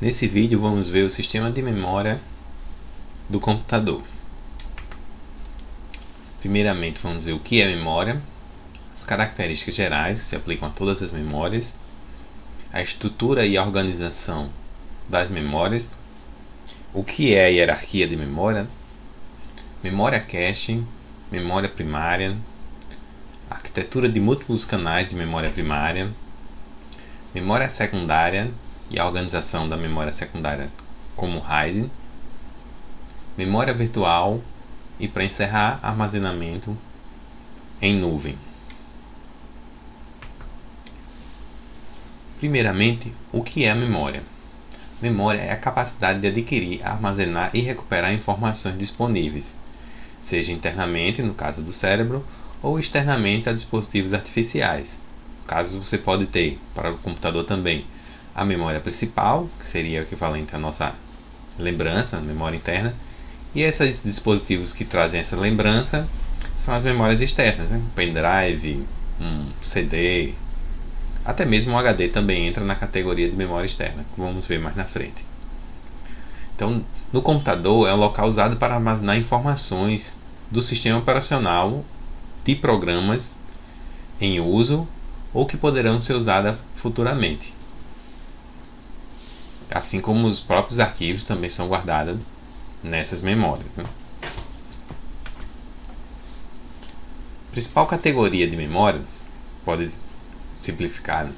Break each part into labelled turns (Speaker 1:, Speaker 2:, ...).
Speaker 1: Nesse vídeo vamos ver o sistema de memória do computador. Primeiramente vamos ver o que é memória, as características gerais que se aplicam a todas as memórias, a estrutura e a organização das memórias, o que é a hierarquia de memória, memória cache, memória primária, arquitetura de múltiplos canais de memória primária, memória secundária e a organização da memória secundária como RAID, memória virtual e, para encerrar, armazenamento em nuvem. Primeiramente, o que é a memória? Memória é a capacidade de adquirir, armazenar e recuperar informações disponíveis, seja internamente, no caso do cérebro, ou externamente a dispositivos artificiais. No caso, você pode ter, para o computador também, a memória principal, que seria o equivalente à nossa lembrança, memória interna, e esses dispositivos que trazem essa lembrança são as memórias externas, né? Pendrive, um CD, até mesmo o HD também entra na categoria de memória externa, como vamos ver mais na frente. Então, no computador é um local usado para armazenar informações do sistema operacional de programas em uso ou que poderão ser usadas futuramente. Assim como os próprios arquivos também são guardados nessas memórias, né? A principal categoria de memória pode simplificar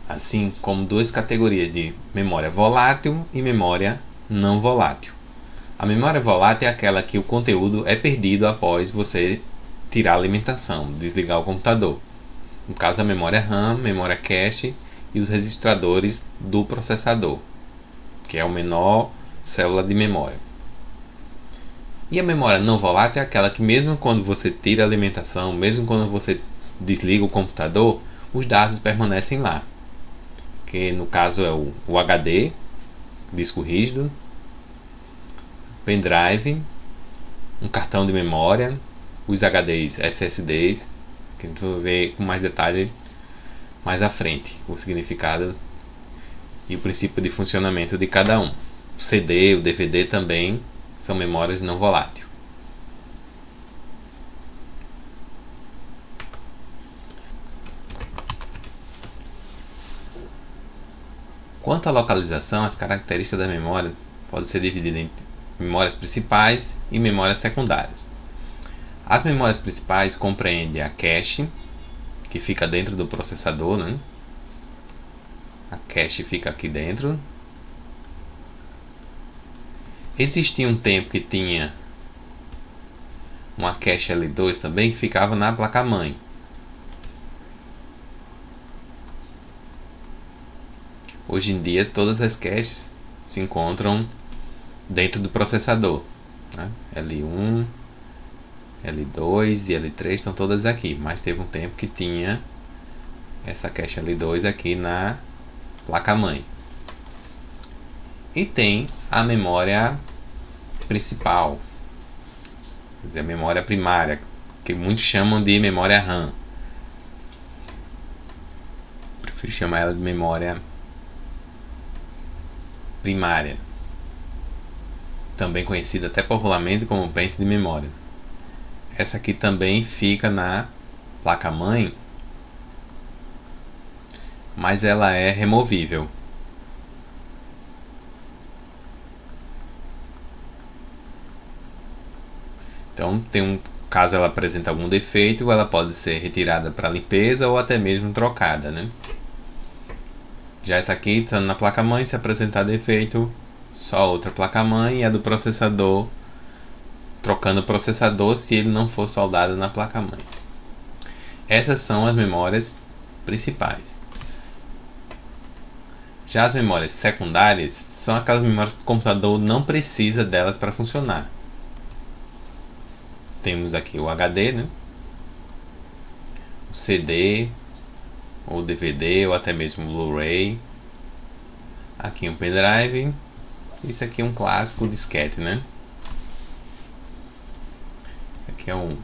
Speaker 1: assim como duas categorias de memória volátil e memória não volátil. A memória volátil é aquela que o conteúdo é perdido após você tirar a alimentação, desligar o computador. No caso, a memória RAM, memória cache e os registradores do processador, que é a menor célula de memória. E a memória não volátil é aquela que mesmo quando você tira a alimentação, mesmo quando você desliga o computador, os dados permanecem lá. Que no caso é o HD, disco rígido, pendrive, um cartão de memória, os HDs, SSDs, que a gente vai ver com mais detalhe mais à frente, o significado e o princípio de funcionamento de cada um. O CD, o DVD também são memórias não voláteis. Quanto à localização, as características da memória podem ser divididas em memórias principais e memórias secundárias. As memórias principais compreendem a cache, que fica dentro do processador, né? A cache fica aqui dentro. Existia um tempo que tinha uma cache L2 também que ficava na placa-mãe. Hoje em dia todas as caches se encontram dentro do processador, né? L1, L2 e L3 estão todas aqui, mas teve um tempo que tinha essa cache L2 aqui na placa-mãe. E tem a memória principal, quer dizer, a memória primária, que muitos chamam de memória RAM. Prefiro chamar ela de memória primária, também conhecida até popularmente como pente de memória. Essa aqui também fica na placa-mãe, mas ela é removível. Então, caso ela apresente algum defeito, ela pode ser retirada para limpeza ou até mesmo trocada, né? Já essa aqui, estando na placa-mãe, se apresentar defeito, só outra placa-mãe e a do processador, trocando o processador se ele não for soldado na placa-mãe. Essas são as memórias principais. Já as memórias secundárias são aquelas memórias que o computador não precisa delas para funcionar. Temos aqui o HD, né? O CD, ou DVD, ou até mesmo Blu-ray. Aqui um pendrive. Isso aqui é um clássico disquete, né? Isso aqui é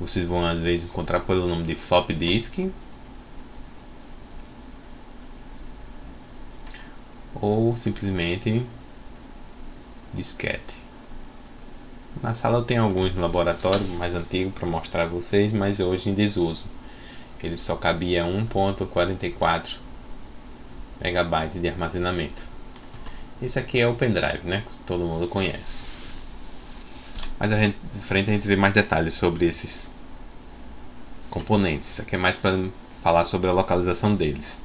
Speaker 1: vocês vão às vezes encontrar pelo nome de floppy disk. ou simplesmente disquete. Na sala eu tenho alguns no laboratório mais antigo para mostrar a vocês, mas hoje em desuso. Ele só cabia 1.44 MB de armazenamento. Esse aqui é o pendrive, né? Que todo mundo conhece. Mas de frente a gente vê mais detalhes sobre esses componentes. Isso aqui é mais para falar sobre a localização deles.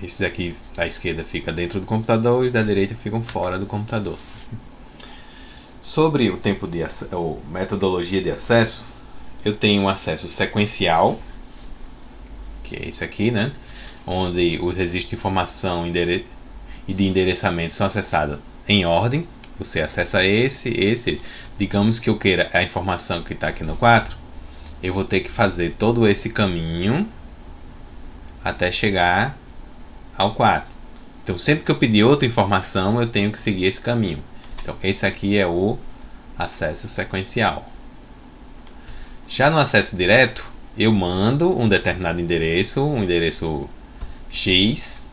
Speaker 1: Esses aqui da esquerda fica dentro do computador e da direita ficam fora do computador. Sobre o tempo de ou metodologia de acesso, eu tenho um acesso sequencial, que é esse aqui, né? Onde os registros de informação e de endereçamento são acessados em ordem. Você acessa esse. Digamos que eu queira a informação que está aqui no 4, eu vou ter que fazer todo esse caminho até chegar ao 4. Então, sempre que eu pedir outra informação, eu tenho que seguir esse caminho. Então, esse aqui é o acesso sequencial. Já no acesso direto, eu mando um determinado endereço, um endereço X.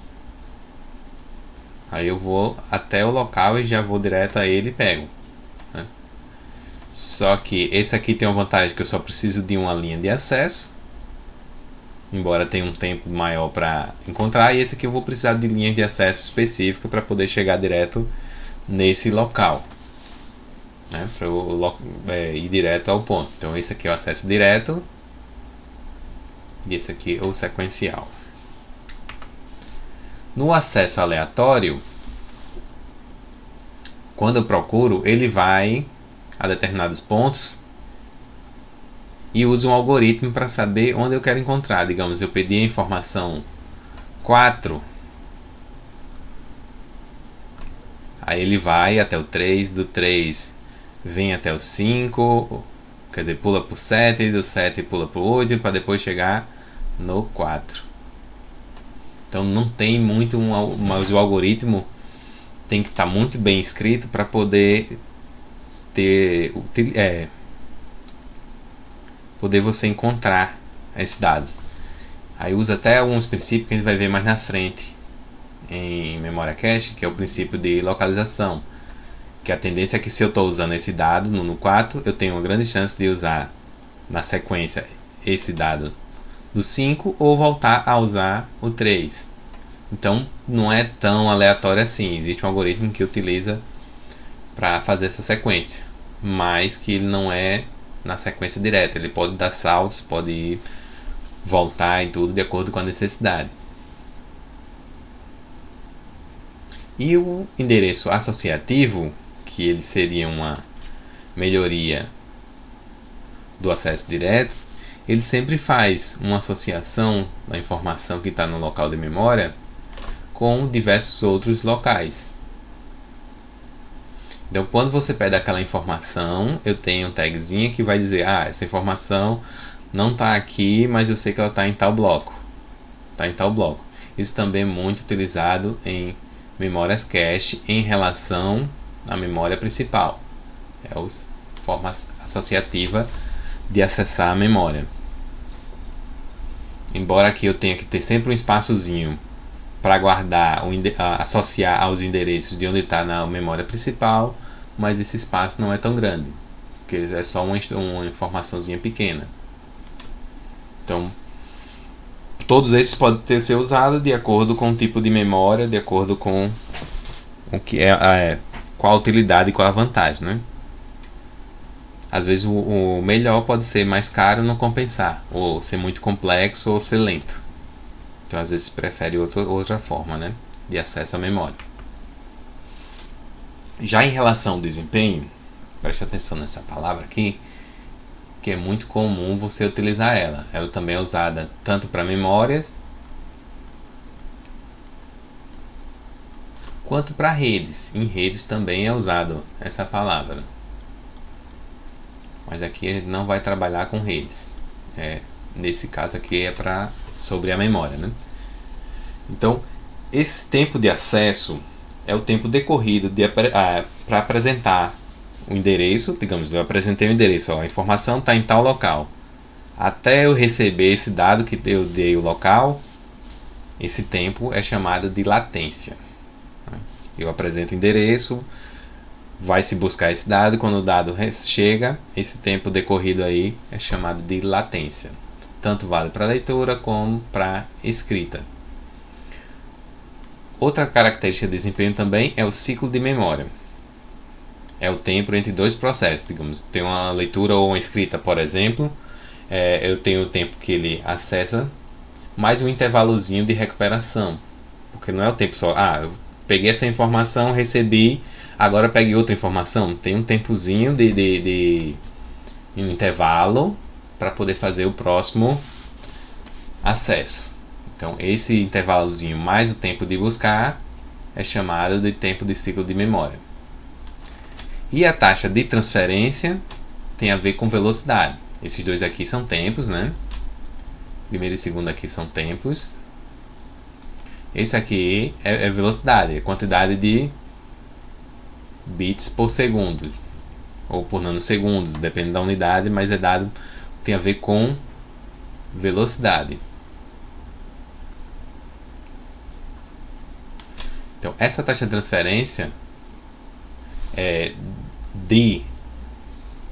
Speaker 1: Aí eu vou até o local e já vou direto a ele e pego, né? Só que esse aqui tem uma vantagem que eu só preciso de uma linha de acesso, embora tenha um tempo maior para encontrar, e esse aqui eu vou precisar de linhas de acesso específicas para poder chegar direto nesse local, né? Para ir direto ao ponto. Então esse aqui é o acesso direto e esse aqui é o sequencial. No acesso aleatório, quando eu procuro, ele vai a determinados pontos e usa um algoritmo para saber onde eu quero encontrar. Digamos, eu pedi a informação 4, aí ele vai até o 3, do 3 vem até o 5, quer dizer, pula para o 7, do 7 pula para o 8, para depois chegar no 4. Então não tem muito, mas o algoritmo tem que estar muito bem escrito para poder poder você encontrar esses dados. Aí usa até alguns princípios que a gente vai ver mais na frente em memória cache, que é o princípio de localização, que a tendência é que se eu estou usando esse dado no 4, eu tenho uma grande chance de usar na sequência esse dado do 5 ou voltar a usar o 3. Então não é tão aleatório assim. Existe um algoritmo que utiliza para fazer essa sequência, mas que ele não é na sequência direta. Ele pode dar saltos, pode voltar e tudo de acordo com a necessidade. E o endereço associativo, que ele seria uma melhoria do acesso direto, ele sempre faz uma associação da informação que está no local de memória com diversos outros locais. Então, quando você pede aquela informação, eu tenho um tagzinho que vai dizer: essa informação não está aqui, mas eu sei que ela está em tal bloco. Está em tal bloco. Isso também é muito utilizado em memórias cache em relação à memória principal. É a forma associativa de acessar a memória. Embora aqui eu tenha que ter sempre um espaçozinho para guardar, associar aos endereços de onde está na memória principal, mas esse espaço não é tão grande, porque é só uma informaçãozinha pequena. Então, todos esses podem ser usados de acordo com o tipo de memória, de acordo com o que qual a utilidade e qual a vantagem, né? Às vezes o melhor pode ser mais caro, não compensar, ou ser muito complexo ou ser lento. Então às vezes prefere outra forma, né, de acesso à memória. Já em relação ao desempenho, preste atenção nessa palavra aqui, que é muito comum você utilizar ela. Ela também é usada tanto para memórias quanto para redes. Em redes também é usado essa palavra. Mas aqui a gente não vai trabalhar com redes. Nesse caso aqui é sobre a memória, né? Então, esse tempo de acesso é o tempo decorrido para apresentar o endereço. Digamos, eu apresentei o endereço, a informação está em tal local. Até eu receber esse dado que eu dei o local, Esse tempo é chamado de latência. Eu apresento o endereço, vai se buscar esse dado, quando o dado chega, esse tempo decorrido aí é chamado de latência. Tanto vale para leitura como para escrita. Outra característica de desempenho também é o ciclo de memória. É o tempo entre dois processos, digamos, tem uma leitura ou uma escrita, por exemplo, eu tenho o tempo que ele acessa, mais um intervalozinho de recuperação, porque não é o tempo só, eu peguei essa informação, recebi, agora peguei outra informação, tem um tempozinho de um intervalo para poder fazer o próximo acesso. Então esse intervalozinho mais o tempo de buscar é chamado de tempo de ciclo de memória. E a taxa de transferência tem a ver com velocidade. Esses dois aqui são tempos, né? Primeiro e segundo aqui são tempos. Esse aqui é velocidade, é quantidade de bits por segundo ou por nanosegundos, depende da unidade, mas é dado, tem a ver com velocidade. Então, essa taxa de transferência é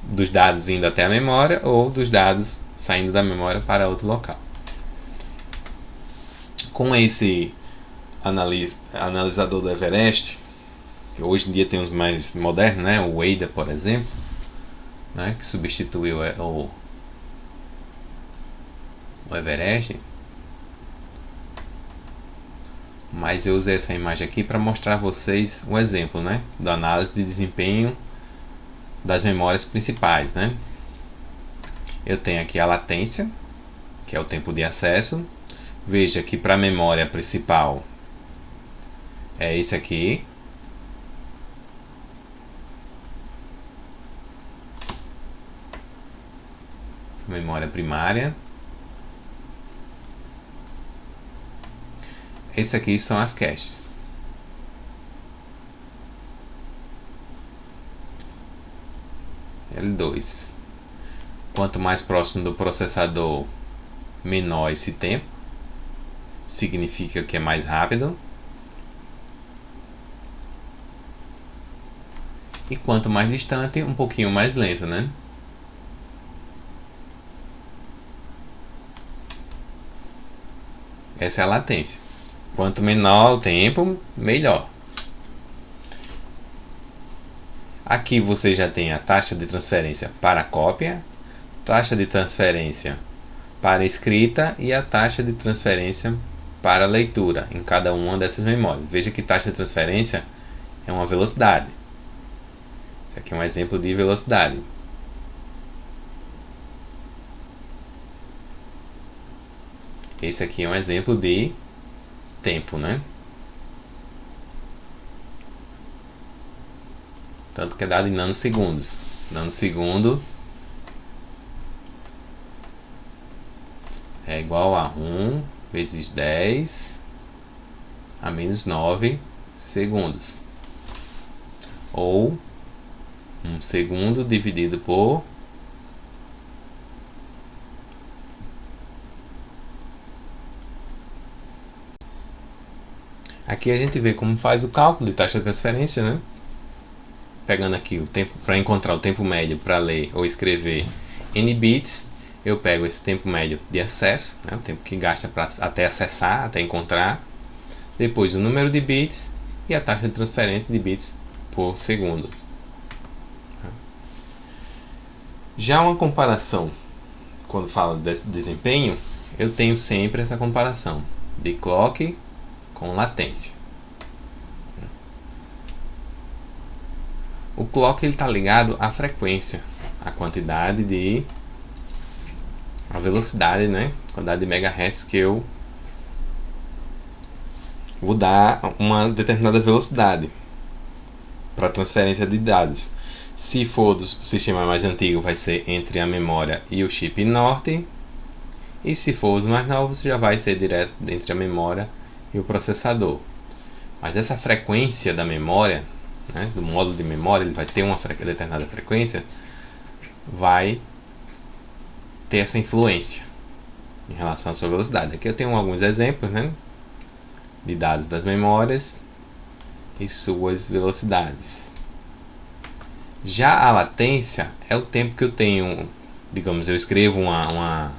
Speaker 1: dos dados indo até a memória ou dos dados saindo da memória para outro local. Com esse analisador do Everest, que hoje em dia tem os mais modernos, né? O Ada, por exemplo, né? Que substituiu o Everest. Mas eu usei essa imagem aqui para mostrar a vocês um exemplo, né? Da análise de desempenho das memórias principais, né? Eu tenho aqui a latência, que é o tempo de acesso. Veja que para a memória principal é esse aqui. Memória primária. Esse aqui são as caches. L2. Quanto mais próximo do processador, menor esse tempo. Significa que é mais rápido. E quanto mais distante, um pouquinho mais lento, né? Essa é a latência. Quanto menor o tempo, melhor. Aqui você já tem a taxa de transferência para cópia, taxa de transferência para escrita e a taxa de transferência para leitura em cada uma dessas memórias. Veja que taxa de transferência é uma velocidade. Esse aqui é um exemplo de velocidade. Esse aqui é um exemplo de tempo, né? Tanto que é dado em nanosegundos. Nanosegundo é igual a 1 vezes 10 a menos 9 segundos. Ou 1 segundo dividido por aqui a gente vê como faz o cálculo de taxa de transferência, né? Pegando aqui o tempo para encontrar o tempo médio para ler ou escrever n bits, eu pego esse tempo médio de acesso, né? O tempo que gasta para até acessar, até encontrar, depois o número de bits e a taxa de transferência de bits por segundo. Já uma comparação, quando falo desse desempenho, eu tenho sempre essa comparação de clock com latência. O clock está ligado à frequência, à quantidade a velocidade, né? Quantidade de megahertz que eu vou dar uma determinada velocidade para transferência de dados. Se for do sistema mais antigo, vai ser entre a memória e o chip norte. E se for os mais novos, já vai ser direto entre a memória e o processador. Mas essa frequência da memória, né, do módulo de memória, ele vai ter uma determinada frequência, vai ter essa influência em relação à sua velocidade. Aqui eu tenho alguns exemplos, né? de dados das memórias e suas velocidades. Já a latência é o tempo que eu tenho, digamos, eu escrevo uma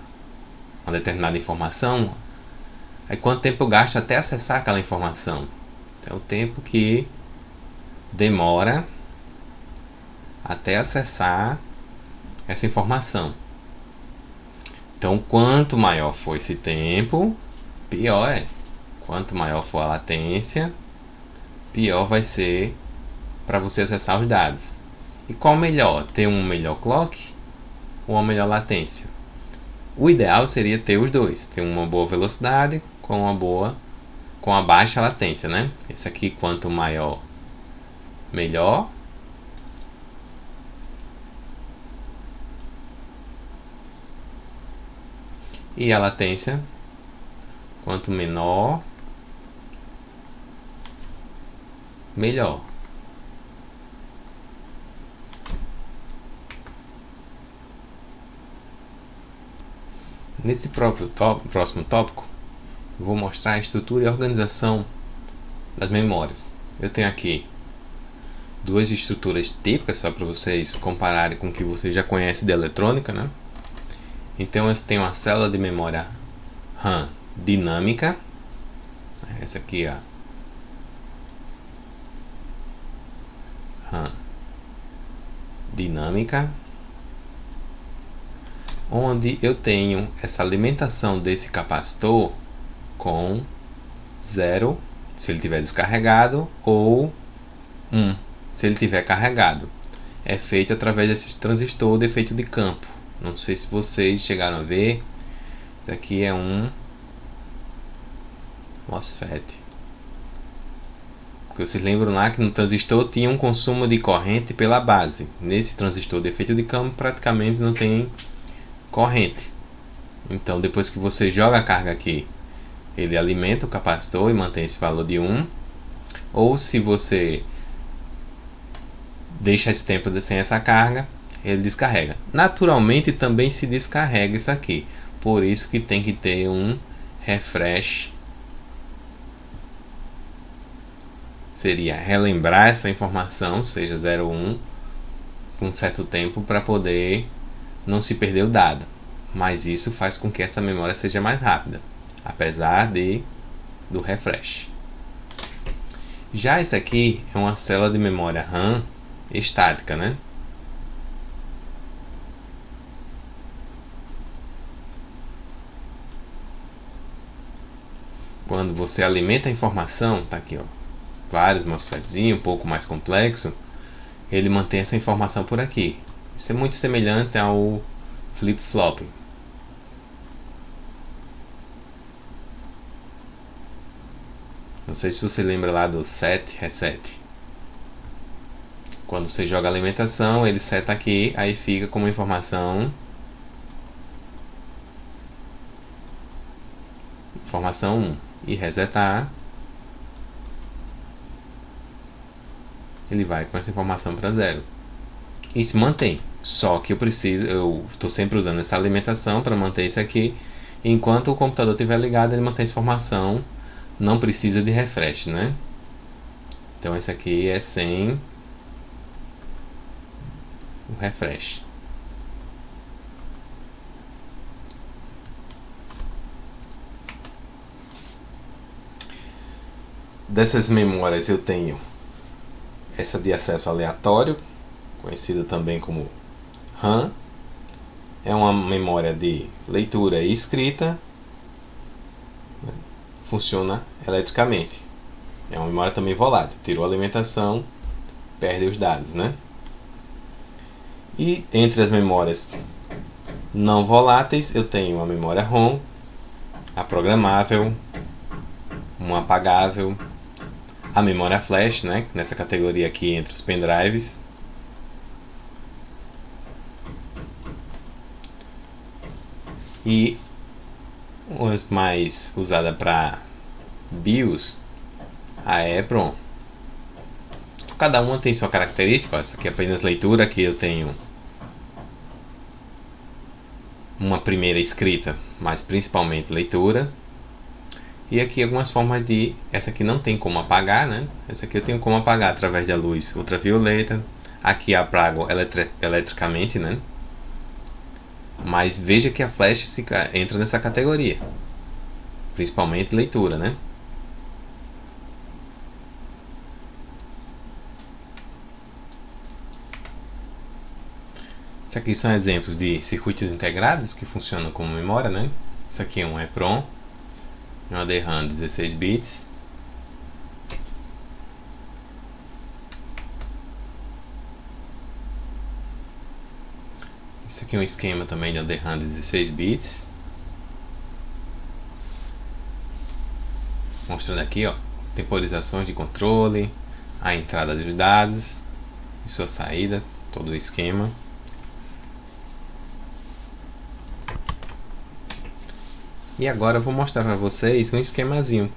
Speaker 1: determinada informação, aí quanto tempo eu gasto até acessar aquela informação. Então, é o tempo que demora até acessar essa informação. Então, quanto maior for esse tempo, pior é. Quanto maior for a latência, pior vai ser para você acessar os dados. E qual melhor? Ter um melhor clock ou uma melhor latência? O ideal seria ter os dois, ter uma boa velocidade com a baixa latência, né? Esse aqui, quanto maior, melhor. E a latência, quanto menor, melhor. Nesse próximo tópico, eu vou mostrar a estrutura e a organização das memórias. Eu tenho aqui duas estruturas típicas, só para vocês compararem com o que vocês já conhecem de eletrônica, né? Então eu tenho uma célula de memória RAM dinâmica, essa aqui, ó, RAM dinâmica, onde eu tenho essa alimentação desse capacitor com 0 se ele estiver descarregado ou 1 se ele estiver carregado. É feito através desse transistor de efeito de campo. Não sei se vocês chegaram a ver. Isso aqui é um MOSFET. Porque vocês lembram lá que no transistor tinha um consumo de corrente pela base. Nesse transistor de efeito de campo praticamente não tem corrente. Então depois que você joga a carga aqui, ele alimenta o capacitor e mantém esse valor de 1. Ou se você deixa esse tempo sem essa carga, ele descarrega. Naturalmente também se descarrega isso aqui. Por isso que tem que ter um refresh. Seria relembrar essa informação, seja 0 ou 1, por um certo tempo para poder não se perder o dado. Mas isso faz com que essa memória seja mais rápida, apesar do refresh. Já esse aqui é uma célula de memória RAM estática, né? Quando você alimenta a informação, tá aqui, ó, vários MOSFETzinhos, um pouco mais complexo, ele mantém essa informação por aqui. Isso é muito semelhante ao flip-flop. Não sei se você lembra lá do set reset. Quando você joga a alimentação, ele seta aqui, aí fica como informação 1 e resetar, ele vai com essa informação para 0 e se mantém. Só que eu estou sempre usando essa alimentação para manter isso aqui. Enquanto o computador estiver ligado, ele mantém essa informação, não precisa de refresh, né? Então esse aqui é sem o refresh. Dessas memórias eu tenho essa de acesso aleatório, conhecida também como RAM. É uma memória de leitura e escrita, né? Funciona eletricamente. É uma memória também volátil, tirou a alimentação, perde os dados, né? E entre as memórias não voláteis eu tenho a memória ROM, a programável, uma apagável, a memória flash, né? Nessa categoria aqui entre os pendrives. E as mais usada para BIOS, a EEPROM. Cada uma tem sua característica. Essa aqui é apenas leitura, aqui eu tenho uma primeira escrita, mas principalmente leitura. E aqui algumas formas de... Essa aqui não tem como apagar, né? Essa aqui eu tenho como apagar através da luz ultravioleta. Aqui apago eletricamente, né? Mas veja que a flash entra nessa categoria. Principalmente leitura, né? Isso aqui são exemplos de circuitos integrados que funcionam como memória, né? Isso aqui é um EEPROM, uma DRAM 16 bits. Isso aqui é um esquema também de uma DRAM 16 bits. Mostrando aqui, ó, temporizações de controle, a entrada dos dados e sua saída, todo o esquema. E agora eu vou mostrar para vocês um esquemazinho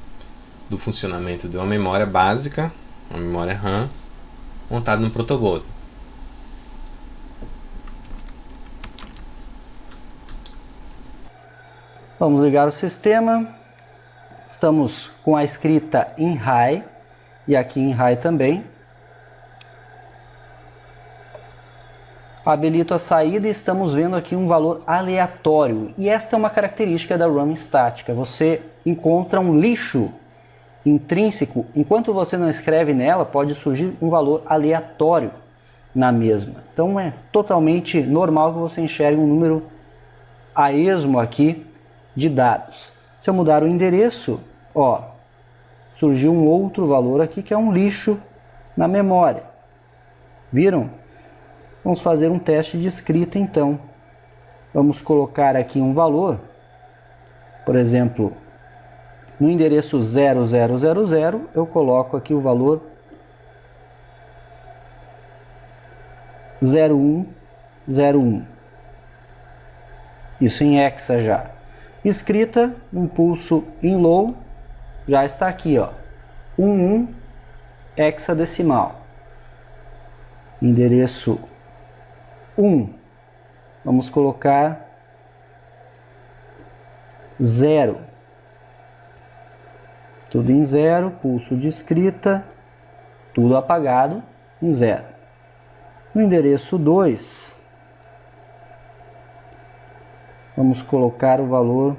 Speaker 1: do funcionamento de uma memória básica, uma memória RAM, montada no protoboard.
Speaker 2: Vamos ligar o sistema. Estamos com a escrita em high e aqui em high também. Habilito a saída e estamos vendo aqui um valor aleatório. E esta é uma característica da RAM estática. Você encontra um lixo intrínseco. Enquanto você não escreve nela, pode surgir um valor aleatório na mesma. Então é totalmente normal que você enxergue um número a esmo aqui de dados. Se eu mudar o endereço, ó, surgiu um outro valor aqui que é um lixo na memória. Viram? Vamos fazer um teste de escrita então. Vamos colocar aqui um valor, por exemplo, no endereço 0000, eu coloco aqui o valor 0101. Isso em hexa já. Escrita, um pulso em low, já está aqui, ó, 11 hexadecimal. Endereço 1, vamos colocar 0, tudo em 0, pulso de escrita, tudo apagado em 0. No endereço 2, vamos colocar o valor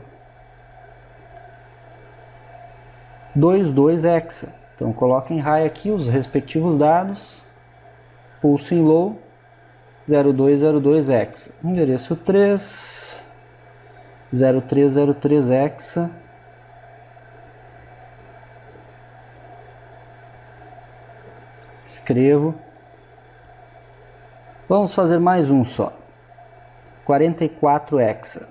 Speaker 2: 22 hexa. Então coloque em high aqui os respectivos dados, pulso em low, 0202 hexa. Endereço 3, 0303 hexa. Escrevo. Vamos fazer mais um só. 44 hexa.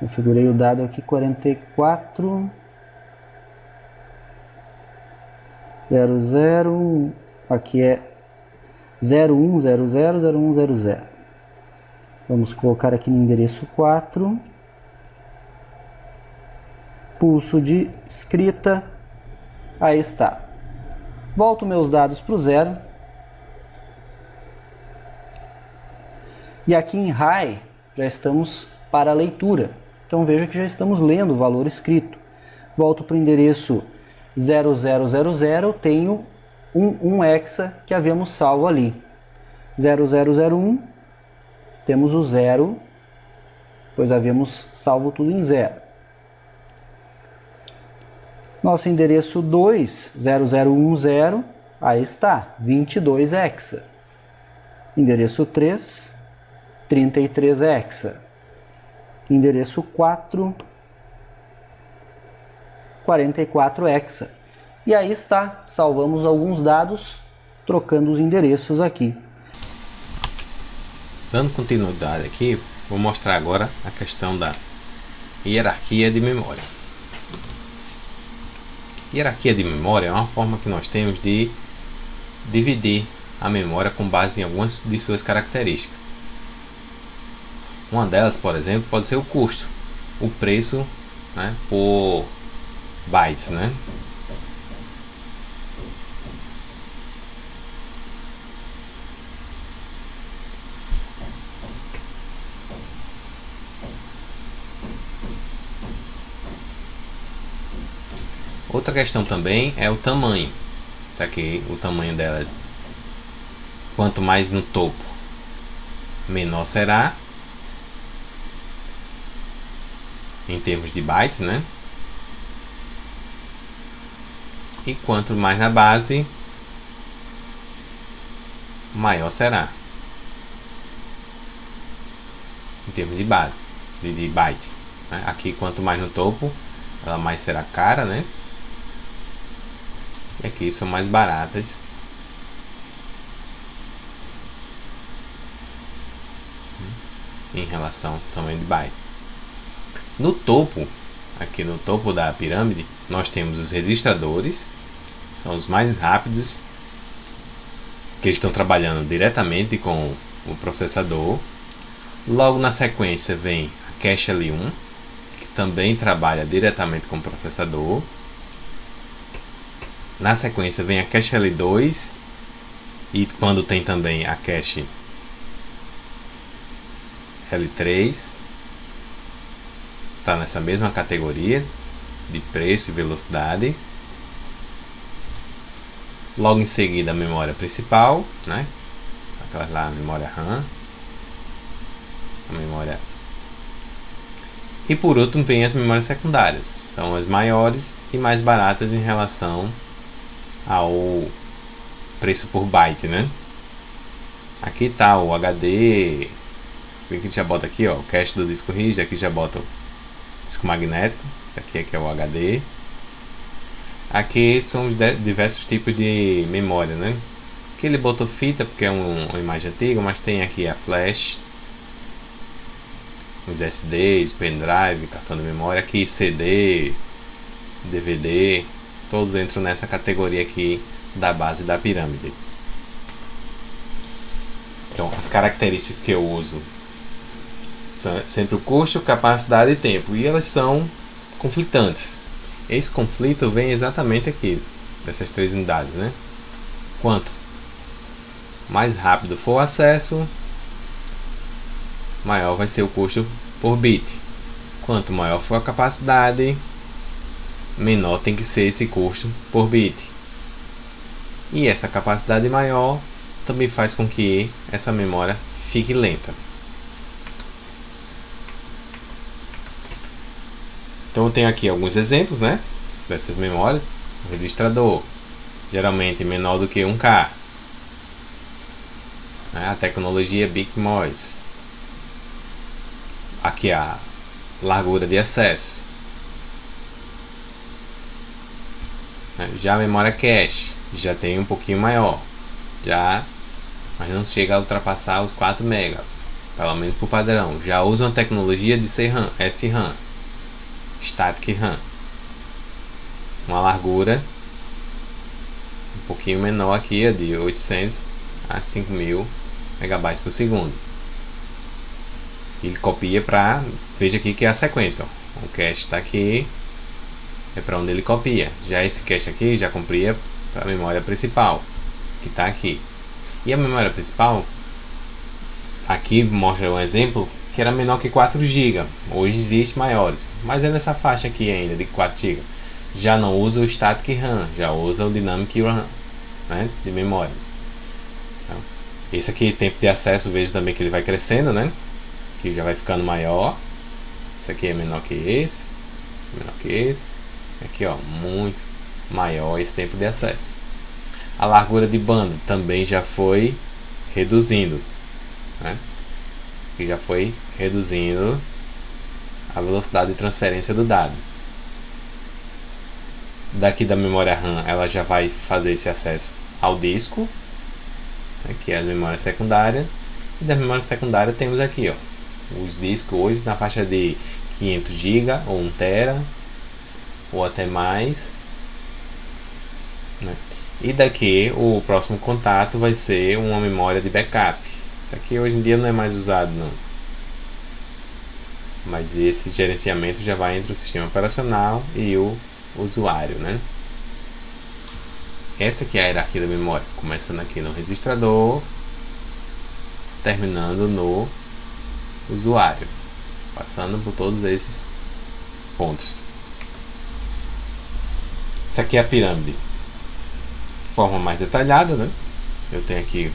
Speaker 2: Configurei o dado aqui 44 00, aqui é 01000100. Vamos colocar aqui no endereço 4. Pulso de escrita. Aí está. Volto meus dados para o 0. E aqui em high já estamos para a leitura. Então veja que já estamos lendo o valor escrito. Volto para o endereço 0000, tenho um hexa que havíamos salvo ali. 0001, temos o 0, pois havíamos salvo tudo em 0. Nosso endereço 2, 0010, aí está, 22 hexa. Endereço 3, 33 hexa. Endereço 4, 44 hexa. E aí está, salvamos alguns dados, trocando os endereços aqui.
Speaker 1: Dando continuidade aqui, vou mostrar agora a questão da hierarquia de memória. Hierarquia de memória é uma forma que nós temos de dividir a memória com base em algumas de suas características. Uma delas, por exemplo, pode ser o custo, o preço, né, por bytes, né? Outra questão também é o tamanho. Isso aqui, o tamanho dela, quanto mais no topo, menor será em termos de bytes, né? E quanto mais na base, maior será em termos de base, de byte, né? Aqui, quanto mais no topo, ela mais será cara, né? E aqui são mais baratas. Em relação ao tamanho de byte. No topo, aqui no topo da pirâmide, nós temos os registradores, são os mais rápidos, que estão trabalhando diretamente com o processador. Logo na sequência vem a cache L1, que também trabalha diretamente com o processador. Na sequência vem a cache L2, e quando tem também a cache L3, está nessa mesma categoria de preço e velocidade. Logo em seguida a memória principal, né? Aquela lá, a memória RAM, a memória. E por último vem as memórias secundárias, são as maiores e mais baratas em relação ao preço por byte, né? Aqui está o HD, se bem que a gente já bota aqui, ó, o cache do disco rígido, aqui já bota o disco magnético, esse aqui é o HD. Aqui são diversos tipos de memória, né? Aqui ele botou fita porque é uma imagem antiga, mas tem aqui a flash, os SDs, pendrive, cartão de memória, aqui CD, DVD, todos entram nessa categoria aqui da base da pirâmide. Então, as características que eu uso são sempre o custo, capacidade e tempo, e elas são conflitantes. Esse conflito vem exatamente aqui, dessas três unidades, né? Quanto mais rápido for o acesso, maior vai ser o custo por bit. Quanto maior for a capacidade, menor tem que ser esse custo por bit. E essa capacidade maior também faz com que essa memória fique lenta. Então eu tenho aqui alguns exemplos, né, dessas memórias. O registrador, geralmente menor do que 1K. A tecnologia BigMOS. Aqui a largura de acesso. Já a memória cache já tem um pouquinho maior, mas não chega a ultrapassar os 4 MB, pelo menos por padrão. Já usa uma tecnologia de SRAM, Static RAM, uma largura um pouquinho menor aqui, é de 800 a 5000 MB por segundo. Ele copia para, veja aqui que é a sequência, ó. O cache está aqui, é para onde ele copia. Já esse cache aqui já copia para a memória principal, que está aqui. E a memória principal, aqui mostra um exemplo que era menor que 4 GB. Hoje existe maiores, mas é nessa faixa aqui ainda de 4 GB. Já não usa o Static RAM, já usa o Dynamic RAM, né, de memória. Então, esse aqui, tempo de acesso, veja também que ele vai crescendo, né, que já vai ficando maior. Esse aqui é menor que esse, menor que esse. Aqui, ó, muito maior esse tempo de acesso. A largura de banda também já foi reduzindo, né? E já foi reduzindo a velocidade de transferência do dado. Daqui da memória RAM, ela já vai fazer esse acesso ao disco, que é a memória secundária. E da memória secundária temos aqui, ó, os discos hoje na faixa de 500 GB ou 1 TB ou até mais, né? E daqui o próximo contato vai ser uma memória de backup. Isso aqui hoje em dia não é mais usado não, mas esse gerenciamento já vai entre o sistema operacional e o usuário, né? Essa aqui é a hierarquia da memória, começando aqui no registrador, terminando no usuário, passando por todos esses pontos. Essa aqui é a pirâmide de forma mais detalhada, né? Eu tenho aqui,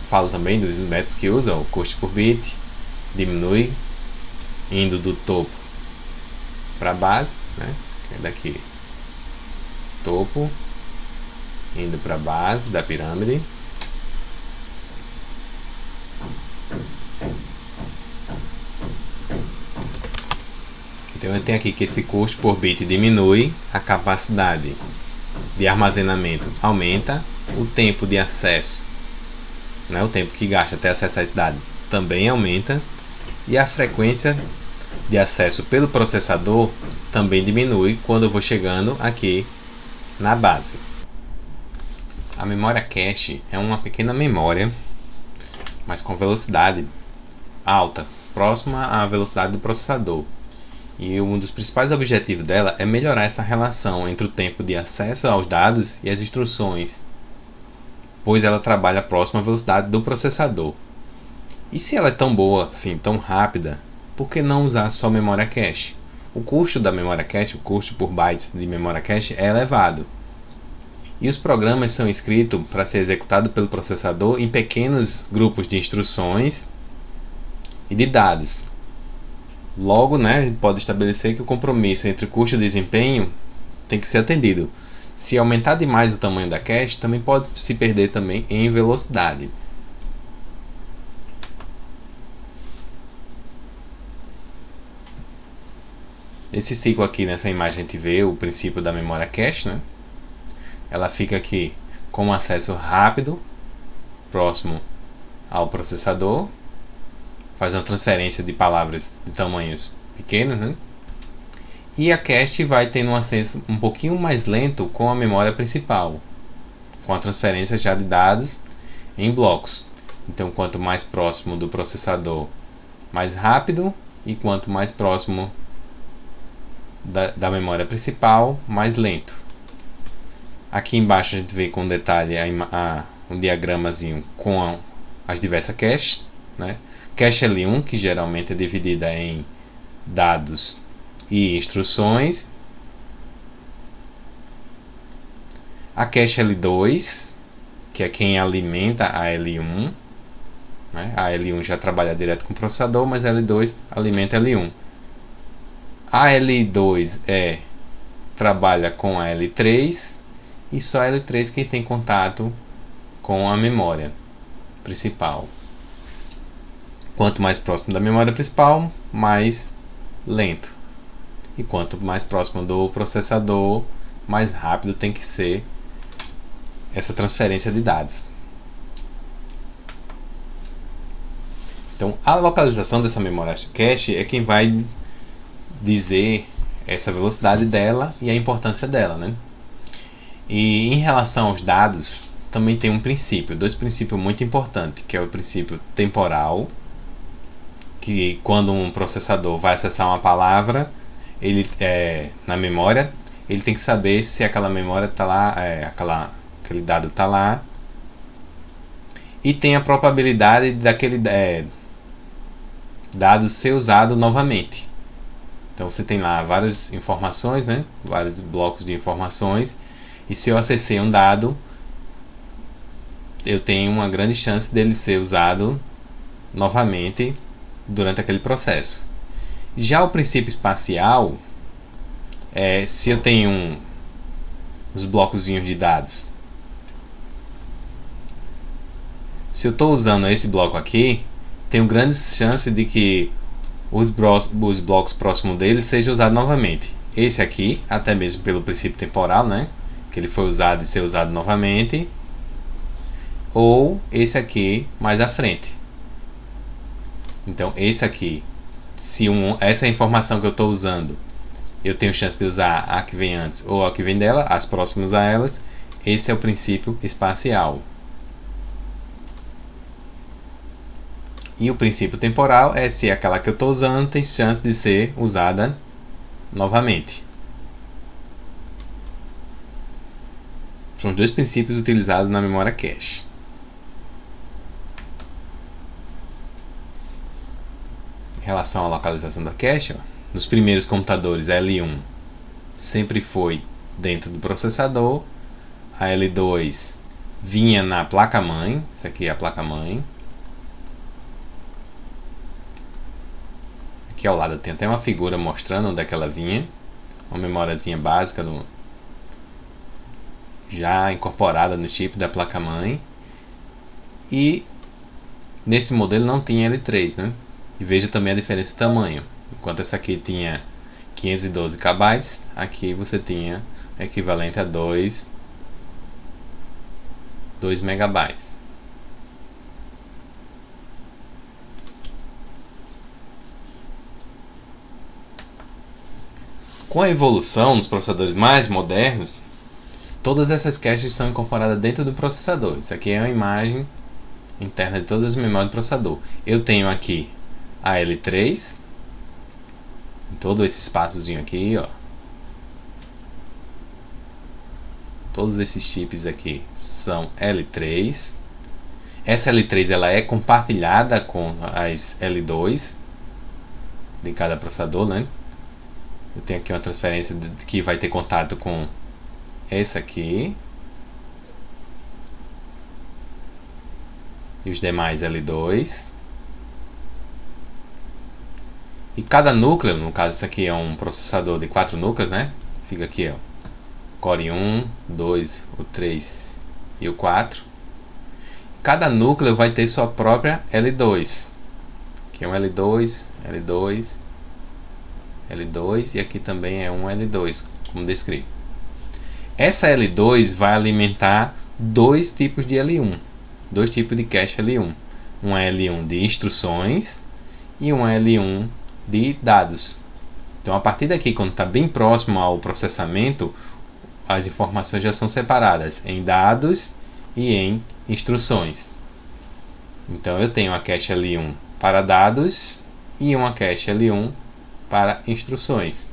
Speaker 1: falo também dos métodos que usa, o custo por bit, diminui, indo do topo para a base, né? Que é daqui, topo, indo para a base da pirâmide. Então eu tenho aqui que esse custo por bit diminui, a capacidade de armazenamento aumenta, o tempo de acesso, né, o tempo que gasta até acessar esse dado também aumenta, e a frequência de acesso pelo processador também diminui quando eu vou chegando aqui na base. A memória cache é uma pequena memória, mas com velocidade alta, próxima à velocidade do processador. E um dos principais objetivos dela é melhorar essa relação entre o tempo de acesso aos dados e as instruções, pois ela trabalha próximo à velocidade do processador. E se ela é tão boa, assim, tão rápida, por que não usar só memória cache? O custo da memória cache, o custo por bytes de memória cache é elevado. E os programas são escritos para ser executado pelo processador em pequenos grupos de instruções e de dados. Logo, né, a gente pode estabelecer que o compromisso entre custo e desempenho tem que ser atendido. Se aumentar demais o tamanho da cache, também pode se perder também em velocidade. Nesse ciclo aqui, nessa imagem, a gente vê o princípio da memória cache, né? Ela fica aqui com um acesso rápido, próximo ao processador, faz uma transferência de palavras de tamanhos pequenos, né? E a cache vai tendo um acesso um pouquinho mais lento com a memória principal, com a transferência já de dados em blocos. Então, quanto mais próximo do processador, mais rápido, e quanto mais próximo da memória principal, mais lento. Aqui embaixo a gente vê com detalhe um diagramazinho com as diversas caches, né? Cache L1, que geralmente é dividida em dados e instruções. A cache L2, que é quem alimenta a L1, né? A L1 já trabalha direto com o processador, mas a L2 alimenta a L1. A L2 trabalha com a L3, e só a L3 quem tem contato com a memória principal. Quanto mais próximo da memória principal, mais lento. E quanto mais próximo do processador, mais rápido tem que ser essa transferência de dados. Então, a localização dessa memória cache é quem vai dizer essa velocidade dela e a importância dela, né? E em relação aos dados, também tem dois princípios muito importantes, que é o princípio temporal, que quando um processador vai acessar uma palavra, ele na memória, ele tem que saber se aquela memória está lá, aquele dado está lá, e tem a probabilidade daquele dado ser usado novamente. Então você tem lá várias informações, né? Vários blocos de informações, e se eu acessei um dado, eu tenho uma grande chance dele ser usado novamente durante aquele processo. Já o princípio espacial se eu tenho os blocozinhos de dados, se eu estou usando esse bloco aqui, tenho grandes chances de que os blocos próximos dele sejam usados novamente. Esse aqui, até mesmo pelo princípio temporal, né? Que ele foi usado e ser usado novamente. Ou esse aqui mais à frente. Então esse aqui, se essa informação que eu estou usando, eu tenho chance de usar a que vem antes ou a que vem dela, as próximas a elas. Esse é o princípio espacial. E o princípio temporal é se aquela que eu estou usando tem chance de ser usada novamente. São os dois princípios utilizados na memória cache. Em relação à localização da cache, nos primeiros computadores L1 sempre foi dentro do processador, a L2 vinha na placa-mãe, isso aqui é a placa-mãe. Aqui ao lado tem até uma figura mostrando onde é que ela vinha, uma memóriazinha básica já incorporada no chip da placa-mãe. E nesse modelo não tinha L3, né? E veja também a diferença de tamanho. Enquanto essa aqui tinha 512 KB, aqui você tinha equivalente a 2 MB. Com a evolução nos processadores mais modernos, todas essas caches são incorporadas dentro do processador. Isso aqui é uma imagem interna de todas as memórias do processador. Eu tenho aqui a L3, em todo esse espaçozinho aqui, ó. Todos esses chips aqui são L3. Essa L3 ela é compartilhada com as L2 de cada processador, né? Eu tenho aqui uma transferência que vai ter contato com essa aqui e os demais L2. E cada núcleo, no caso esse aqui é um processador de 4 núcleos, né? Fica aqui, ó, Core 1, 2, o 3 e o 4. Cada núcleo vai ter sua própria L2, que é um L2, L2, L2 e aqui também é um L2, como descrito. Essa L2 vai alimentar dois tipos de L1, dois tipos de cache L1, uma L1 de instruções e uma L1 de dados. Então a partir daqui, quando está bem próximo ao processamento, as informações já são separadas em dados e em instruções. Então eu tenho a cache L1 para dados e uma cache L1 para instruções,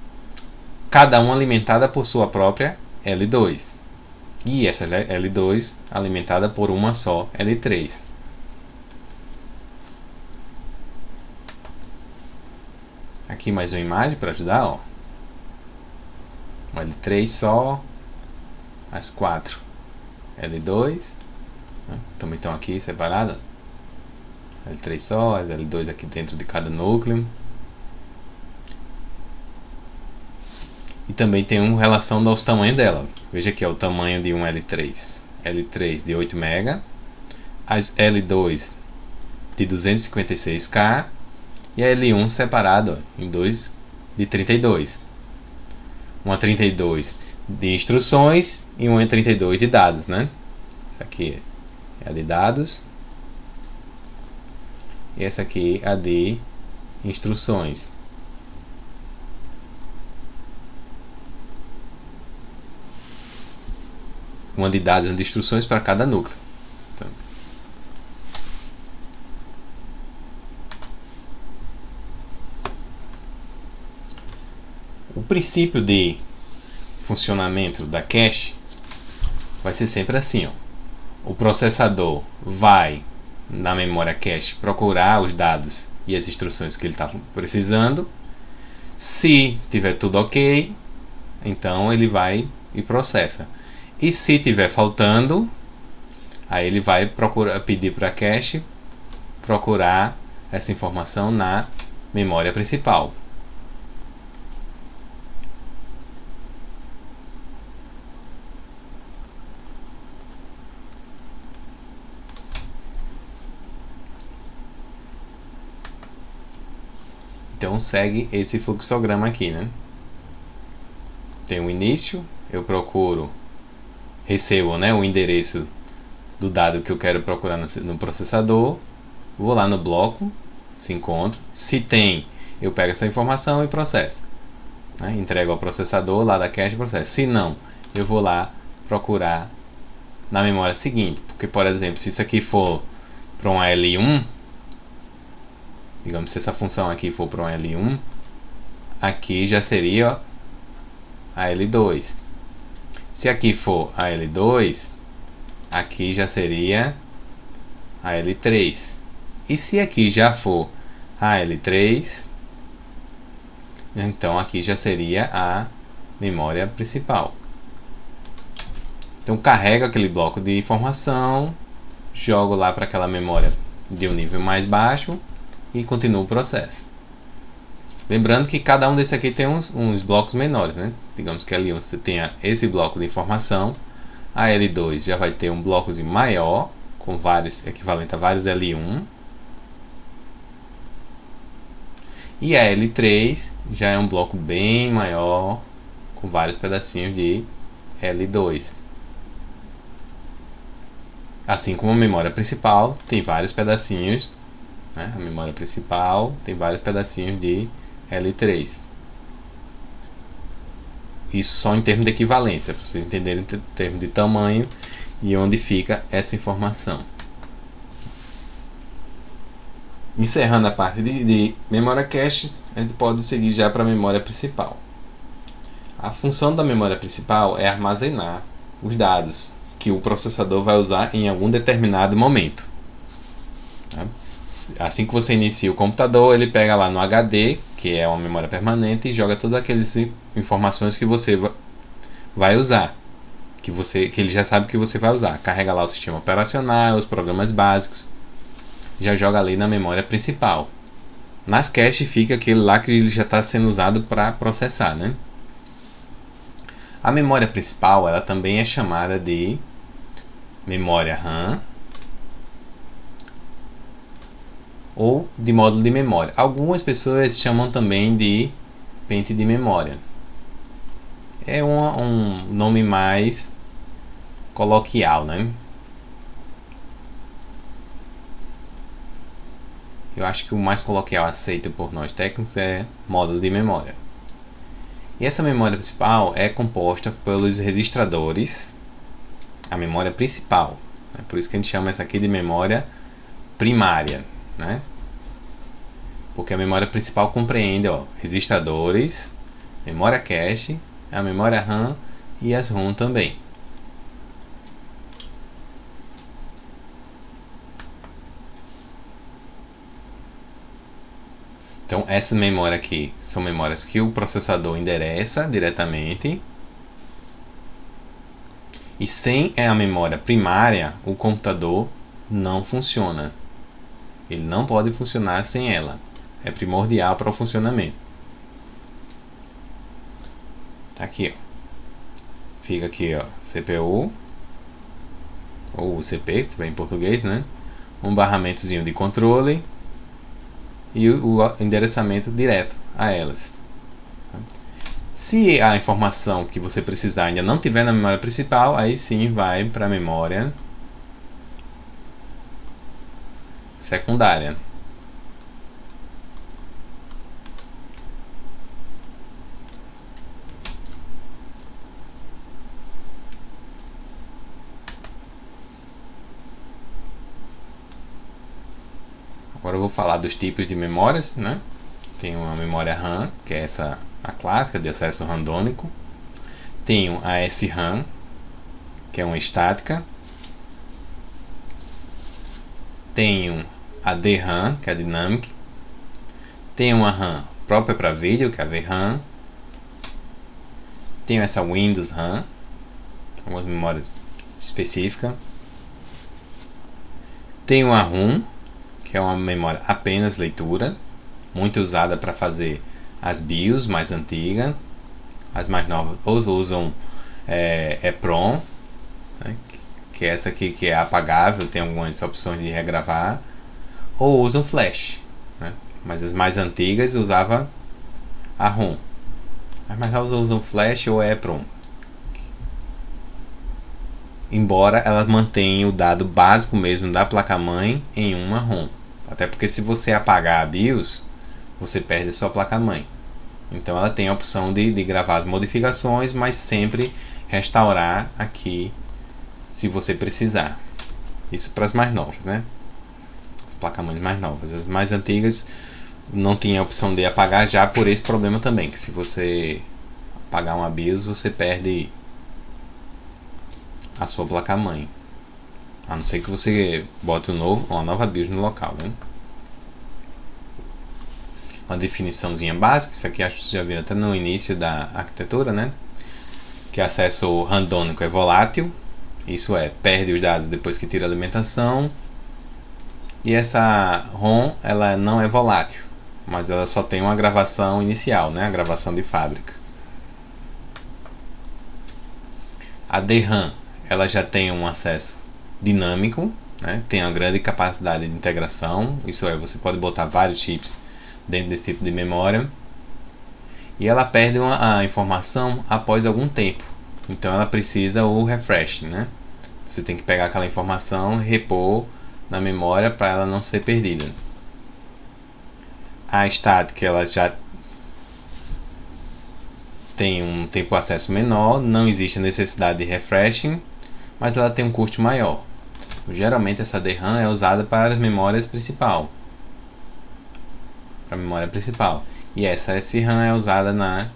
Speaker 1: cada uma alimentada por sua própria L2, e essa L2 alimentada por uma só L3. Aqui mais uma imagem para ajudar, ó. Uma L3 só, as 4 L2, né? Também estão aqui separadas. L3 só, as L2 aqui dentro de cada núcleo. E também tem uma relação aos tamanhos dela. Veja aqui, ó, o tamanho de um L3. L3 de 8 MB, as L2 de 256K e a L1 separado em 2 de 32. Uma 32 de instruções e uma 32 de dados, né? Essa aqui é a de dados e essa aqui é a de instruções. Uma de dados e uma de instruções para cada núcleo. Então, o princípio de funcionamento da cache vai ser sempre assim, ó. O processador vai na memória cache procurar os dados e as instruções que ele está precisando. Se tiver tudo ok, então ele vai e processa. E se tiver faltando, aí ele vai pedir para a cache procurar essa informação na memória principal. Então segue esse fluxograma aqui, né? Tem o início, eu recebo, né, o endereço do dado que eu quero procurar no processador, vou lá no bloco, se encontra, se tem, eu pego essa informação e processo, né? Entrego ao processador lá da cache e processo. Se não, eu vou lá procurar na memória seguinte, porque, por exemplo, se isso aqui for para um L1, digamos, se essa função aqui for para um L1, aqui já seria a L2. Se aqui for a L2, aqui já seria a L3. E se aqui já for a L3, então aqui já seria a memória principal. Então carrego aquele bloco de informação, jogo lá para aquela memória de um nível mais baixo e continuo o processo. Lembrando que cada um desse aqui tem uns blocos menores, né? Digamos que L1 você tenha esse bloco de informação, a L2 já vai ter um blocozinho maior, com vários, equivalente a vários L1, e a L3 já é um bloco bem maior, com vários pedacinhos de L2. Assim como a memória principal tem vários pedacinhos, né? A memória principal tem vários pedacinhos de L3. Isso só em termos de equivalência, para vocês entenderem em termos de tamanho e onde fica essa informação. Encerrando a parte de memória cache, a gente pode seguir já para a memória principal. A função da memória principal é armazenar os dados que o processador vai usar em algum determinado momento. Assim que você inicia o computador, ele pega lá no HD, que é uma memória permanente, e joga todas aquelas informações que você vai usar, que ele já sabe que você vai usar. Carrega lá o sistema operacional, os programas básicos, já joga ali na memória principal. Nas caches fica aquele lá que ele já está sendo usado para processar, né? A memória principal, ela também é chamada de memória RAM ou de módulo de memória. Algumas pessoas chamam também de pente de memória. É um nome mais coloquial, né? Eu acho que o mais coloquial aceito por nós técnicos é módulo de memória. E essa memória principal é composta pelos registradores, a memória principal. É por isso que a gente chama essa aqui de memória primária, né? Porque a memória principal compreende registradores, memória cache, a memória RAM e as ROM também. Então essa memória aqui são memórias que o processador endereça diretamente. E sem a memória primária, o computador não funciona. Ele não pode funcionar sem ela. É primordial para o funcionamento. Tá aqui, ó. Fica aqui, ó, CPU, ou UCP, se tiver em português, né? Um barramentozinho de controle e o endereçamento direto a elas. Se a informação que você precisar ainda não tiver na memória principal, aí sim vai para a memória secundária. Agora eu vou falar dos tipos de memórias, né? Tem uma memória RAM, que é a clássica de acesso randômico. Tenho a SRAM, que é uma estática. Tenho a DRAM, que é a Dynamic. Tenho uma RAM própria para vídeo, que é a VRAM. Tenho essa Windows RAM, algumas memórias específicas. Tenho a ROM, que é uma memória apenas leitura, muito usada para fazer as BIOS mais antigas. As mais novas ou usam EPROM, né, que é essa aqui que é apagável, tem algumas opções de regravar, ou usam flash, né, mas as mais antigas usava a ROM. As mais novas usam flash ou EPROM, embora ela mantenha o dado básico mesmo da placa-mãe em uma ROM. Até porque se você apagar a BIOS, você perde a sua placa-mãe. Então ela tem a opção de gravar as modificações, mas sempre restaurar aqui se você precisar. Isso para as mais novas, né? As placas-mães mais novas. As mais antigas não tinha a opção de apagar já por esse problema também, que se você apagar uma BIOS, você perde a sua placa-mãe. A não ser que você bote uma nova BIOS no local, né? Uma definiçãozinha básica, isso aqui acho que você já viu até no início da arquitetura, né? Que acesso randômico é volátil, isso é, perde os dados depois que tira a alimentação. E essa ROM, ela não é volátil, mas ela só tem uma gravação inicial, né? A gravação de fábrica. A DRAM, ela já tem um acesso dinâmico, né? Tem uma grande capacidade de integração, isso é, você pode botar vários chips dentro desse tipo de memória. E ela perde a informação após algum tempo, então ela precisa o refresh, né? Você tem que pegar aquela informação e repor na memória para ela não ser perdida. A estática, ela já tem um tempo de acesso menor, não existe necessidade de refreshing, mas ela tem um custo maior. Geralmente essa DRAM é usada para as memórias principal. Para a memória principal. E essa SRAM é usada na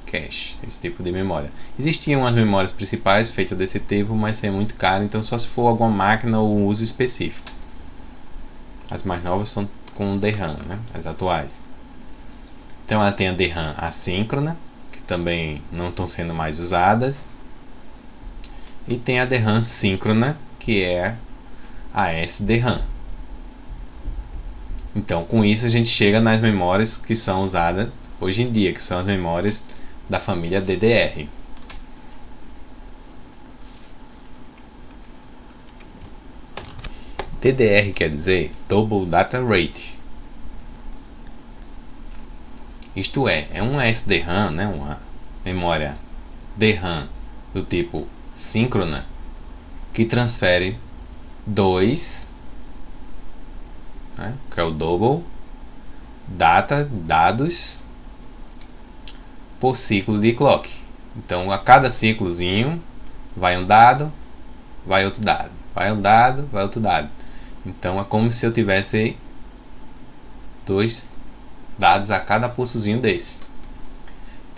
Speaker 1: cache, esse tipo de memória. Existiam as memórias principais feitas desse tipo, mas é muito caro, então só se for alguma máquina ou um uso específico. As mais novas são com DRAM, né? As atuais. Então ela tem a DRAM assíncrona, que também não estão sendo mais usadas. E tem a DRAM síncrona, que é a SDRAM. Então com isso a gente chega nas memórias que são usadas hoje em dia, que são as memórias da família DDR. DDR quer dizer Double Data Rate. Isto é uma SDRAM, né, uma memória DRAM do tipo síncrona, que transfere 2, né, que é o double, dados por ciclo de clock. Então a cada ciclozinho vai um dado, vai outro dado, vai um dado, vai outro dado. Então é como se eu tivesse 2 dados a cada pulsozinho desse.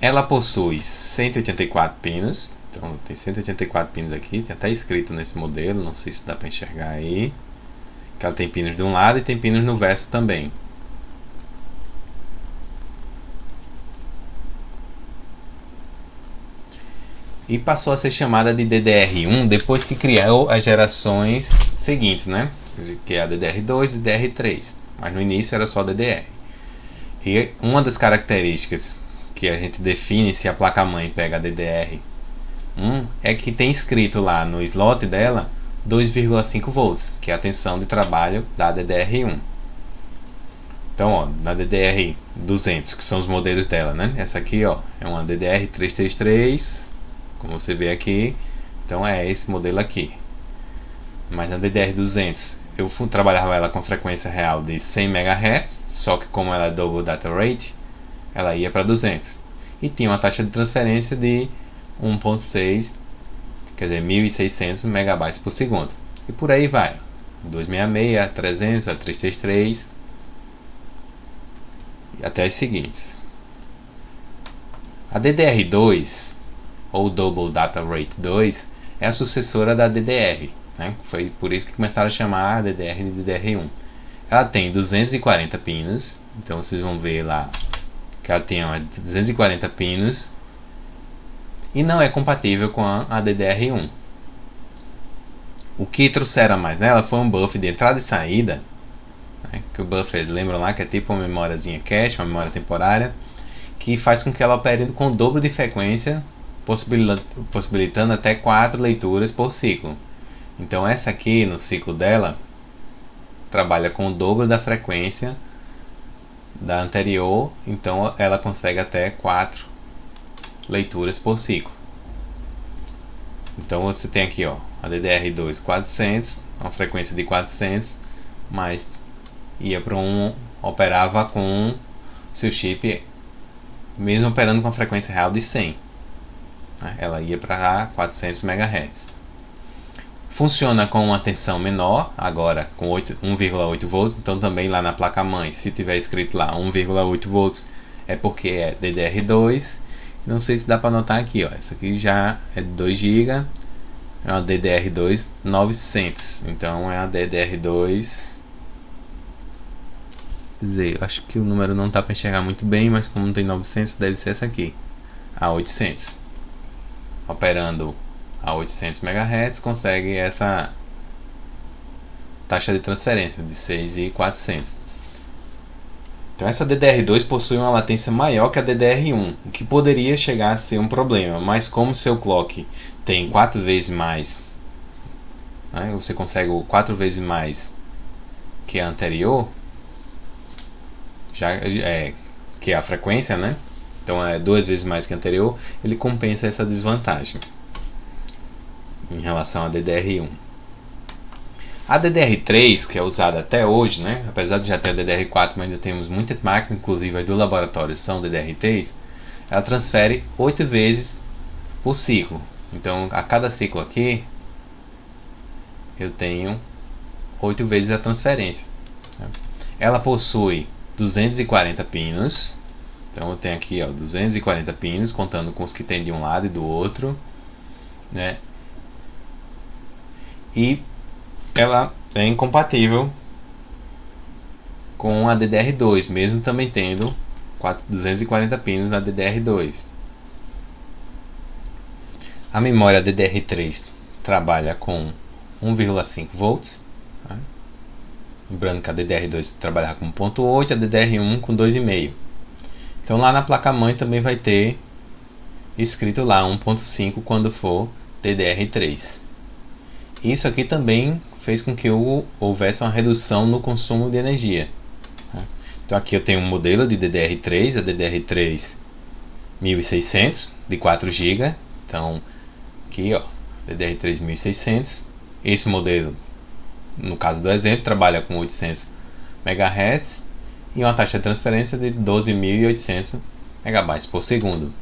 Speaker 1: Ela possui 184 pinos. Então tem 184 pinos aqui, tem até escrito nesse modelo, não sei se dá para enxergar aí. Que ela tem pinos de um lado e tem pinos no verso também. E passou a ser chamada de DDR1 depois que criou as gerações seguintes, né? Que é a DDR2 e DDR3. Mas no início era só DDR. E uma das características que a gente define se a placa-mãe pega a DDR1 é que tem escrito lá no slot dela 2,5 volts, que é a tensão de trabalho da DDR1. Então, ó, na DDR200, que são os modelos dela, né? Essa aqui, ó, é uma DDR333, como você vê aqui. Então é esse modelo aqui. Mas na DDR200 eu trabalhava ela com frequência real de 100 MHz, só que como ela é Double Data Rate, ela ia para 200. E tinha uma taxa de transferência de 1.6, quer dizer, 1.600 megabytes por segundo. E por aí vai. 266, a 300, a 333 e até as seguintes. A DDR2, ou Double Data Rate 2, é a sucessora da DDR. Né? Foi por isso que começaram a chamar a DDR de DDR1. Ela tem 240 pinos, então vocês vão ver lá que ela tem 240 pinos e não é compatível com a DDR1. O que trouxeram mais nela foi um buffer de entrada e saída, né? Que o buffer, lembram lá que é tipo uma memóriazinha cache, uma memória temporária, que faz com que ela opere com o dobro de frequência, possibilitando até 4 leituras por ciclo. Então essa aqui, no ciclo dela, trabalha com o dobro da frequência da anterior, então ela consegue até 4 leituras por ciclo. Então você tem aqui, ó, a DDR2 400, uma frequência de 400, mas ia para operava com seu chip mesmo operando com a frequência real de 100. Ela ia para 400 MHz. Funciona com uma tensão menor, agora com 1,8 volts, então também lá na placa-mãe, se tiver escrito lá 1,8 volts, é porque é DDR2. Não sei se dá para notar aqui, ó, essa aqui já é de 2 GB, é uma DDR2 900, então é a DDR2, quer dizer, eu acho que o número não está para enxergar muito bem, mas como não tem 900, deve ser essa aqui, a 800, operando a 800 MHz consegue essa taxa de transferência de 6.400. Então essa DDR2 possui uma latência maior que a DDR1, o que poderia chegar a ser um problema, mas como seu clock tem 4 vezes mais, né, você consegue 4 vezes mais que a anterior, que é a frequência, né? Então é 2 vezes mais que a anterior, ele compensa essa desvantagem em relação à DDR1. A DDR3, que é usada até hoje, né? Apesar de já ter a DDR4, mas ainda temos muitas máquinas, inclusive as do laboratório são DDR3, ela transfere 8 vezes por ciclo. Então a cada ciclo aqui eu tenho 8 vezes a transferência. Ela possui 240 pinos. Então eu tenho aqui 240 pinos, contando com os que tem de um lado e do outro, né? E ela é incompatível com a DDR2, mesmo também tendo 240 pinos na DDR2. A memória DDR3 trabalha com 1,5 volts. Tá? Lembrando que a DDR2 trabalha com 1.8, a DDR1 com 2,5. Então lá na placa-mãe também vai ter escrito lá 1.5 quando for DDR3. Isso aqui também fez com que houvesse uma redução no consumo de energia. Então aqui eu tenho um modelo de DDR3, a DDR3 1600 de 4 GB. Então aqui DDR3 1600. Esse modelo, no caso do exemplo, trabalha com 800 MHz e uma taxa de transferência de 12.800 MB por segundo.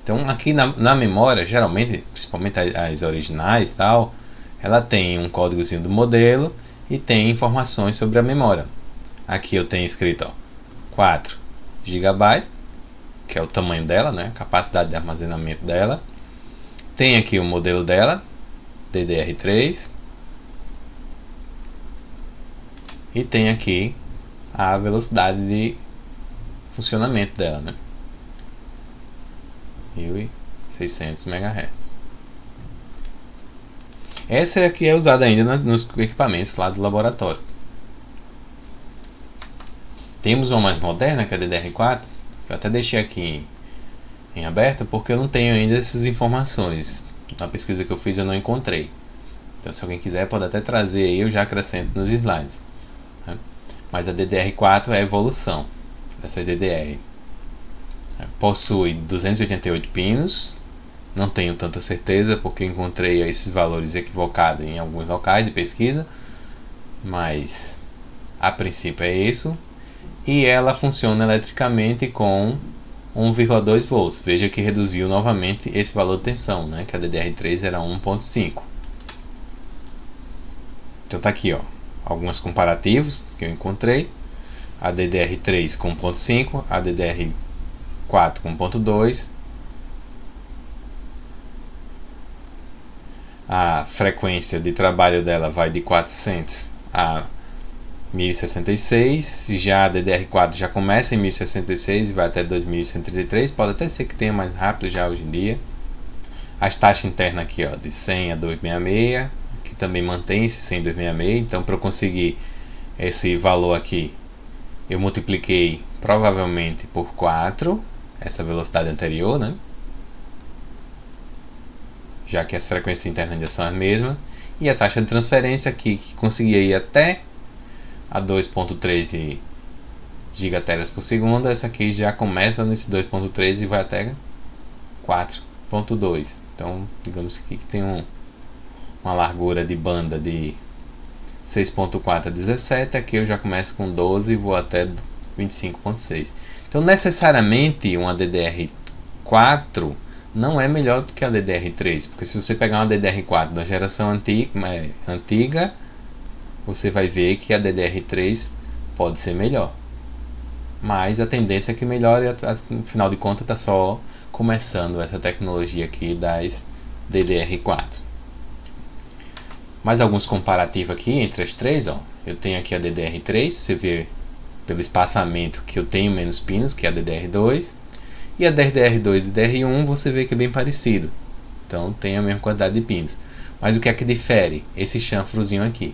Speaker 1: Então aqui na memória, geralmente, principalmente as originais e tal, ela tem um códigozinho do modelo e tem informações sobre a memória. Aqui eu tenho escrito 4 GB, que é o tamanho dela, né? A capacidade de armazenamento dela. Tem aqui o modelo dela, DDR3. E tem aqui a velocidade de funcionamento dela, né? 1600 MHz. Essa aqui é usada ainda nos equipamentos lá do laboratório. Temos uma mais moderna, que é a DDR4, que eu até deixei aqui em aberto, porque eu não tenho ainda essas informações. Na pesquisa que eu fiz eu não encontrei. Então se alguém quiser pode até trazer aí, eu já acrescento nos slides. Mas a DDR4 é a evolução dessa DDR. Possui 288 pinos. Não tenho tanta certeza porque encontrei esses valores equivocados em alguns locais de pesquisa, mas a princípio é isso. E ela funciona eletricamente com 1,2 volts. Veja que reduziu novamente esse valor de tensão, né? Que a DDR3 era 1,5. Então tá aqui, alguns comparativos que eu encontrei. A DDR3 com 1,5, a DDR4 com 1,2. A frequência de trabalho dela vai de 400 a 1066. Já a DDR4 já começa em 1066 e vai até 2133. Pode até ser que tenha mais rápido já hoje em dia. As taxas internas aqui de 100 a 266, que também mantém esse 100 a 266. Então para eu conseguir esse valor aqui, eu multipliquei provavelmente por 4 essa velocidade anterior, né? Já que as frequências internas ainda são as mesmas. E a taxa de transferência aqui, que conseguia ir até a 2.3 gigateras por segundo, essa aqui já começa nesse 2.3 e vai até 4.2. Então digamos que tem uma largura de banda de 6.4 a 17, aqui eu já começo com 12 e vou até 25.6. Então necessariamente uma DDR4 não é melhor do que a DDR3, porque se você pegar uma DDR4 da geração antiga, você vai ver que a DDR3 pode ser melhor. Mas a tendência é que melhore, no final de contas está só começando essa tecnologia aqui das DDR4. Mais alguns comparativos aqui entre as três. Eu tenho aqui a DDR3, você vê pelo espaçamento que eu tenho menos pinos que a DDR2. E a DDR2 e DDR1 você vê que é bem parecido. então tem a mesma quantidade de pinos. Mas o que é que difere? Esse chanfrozinho aqui.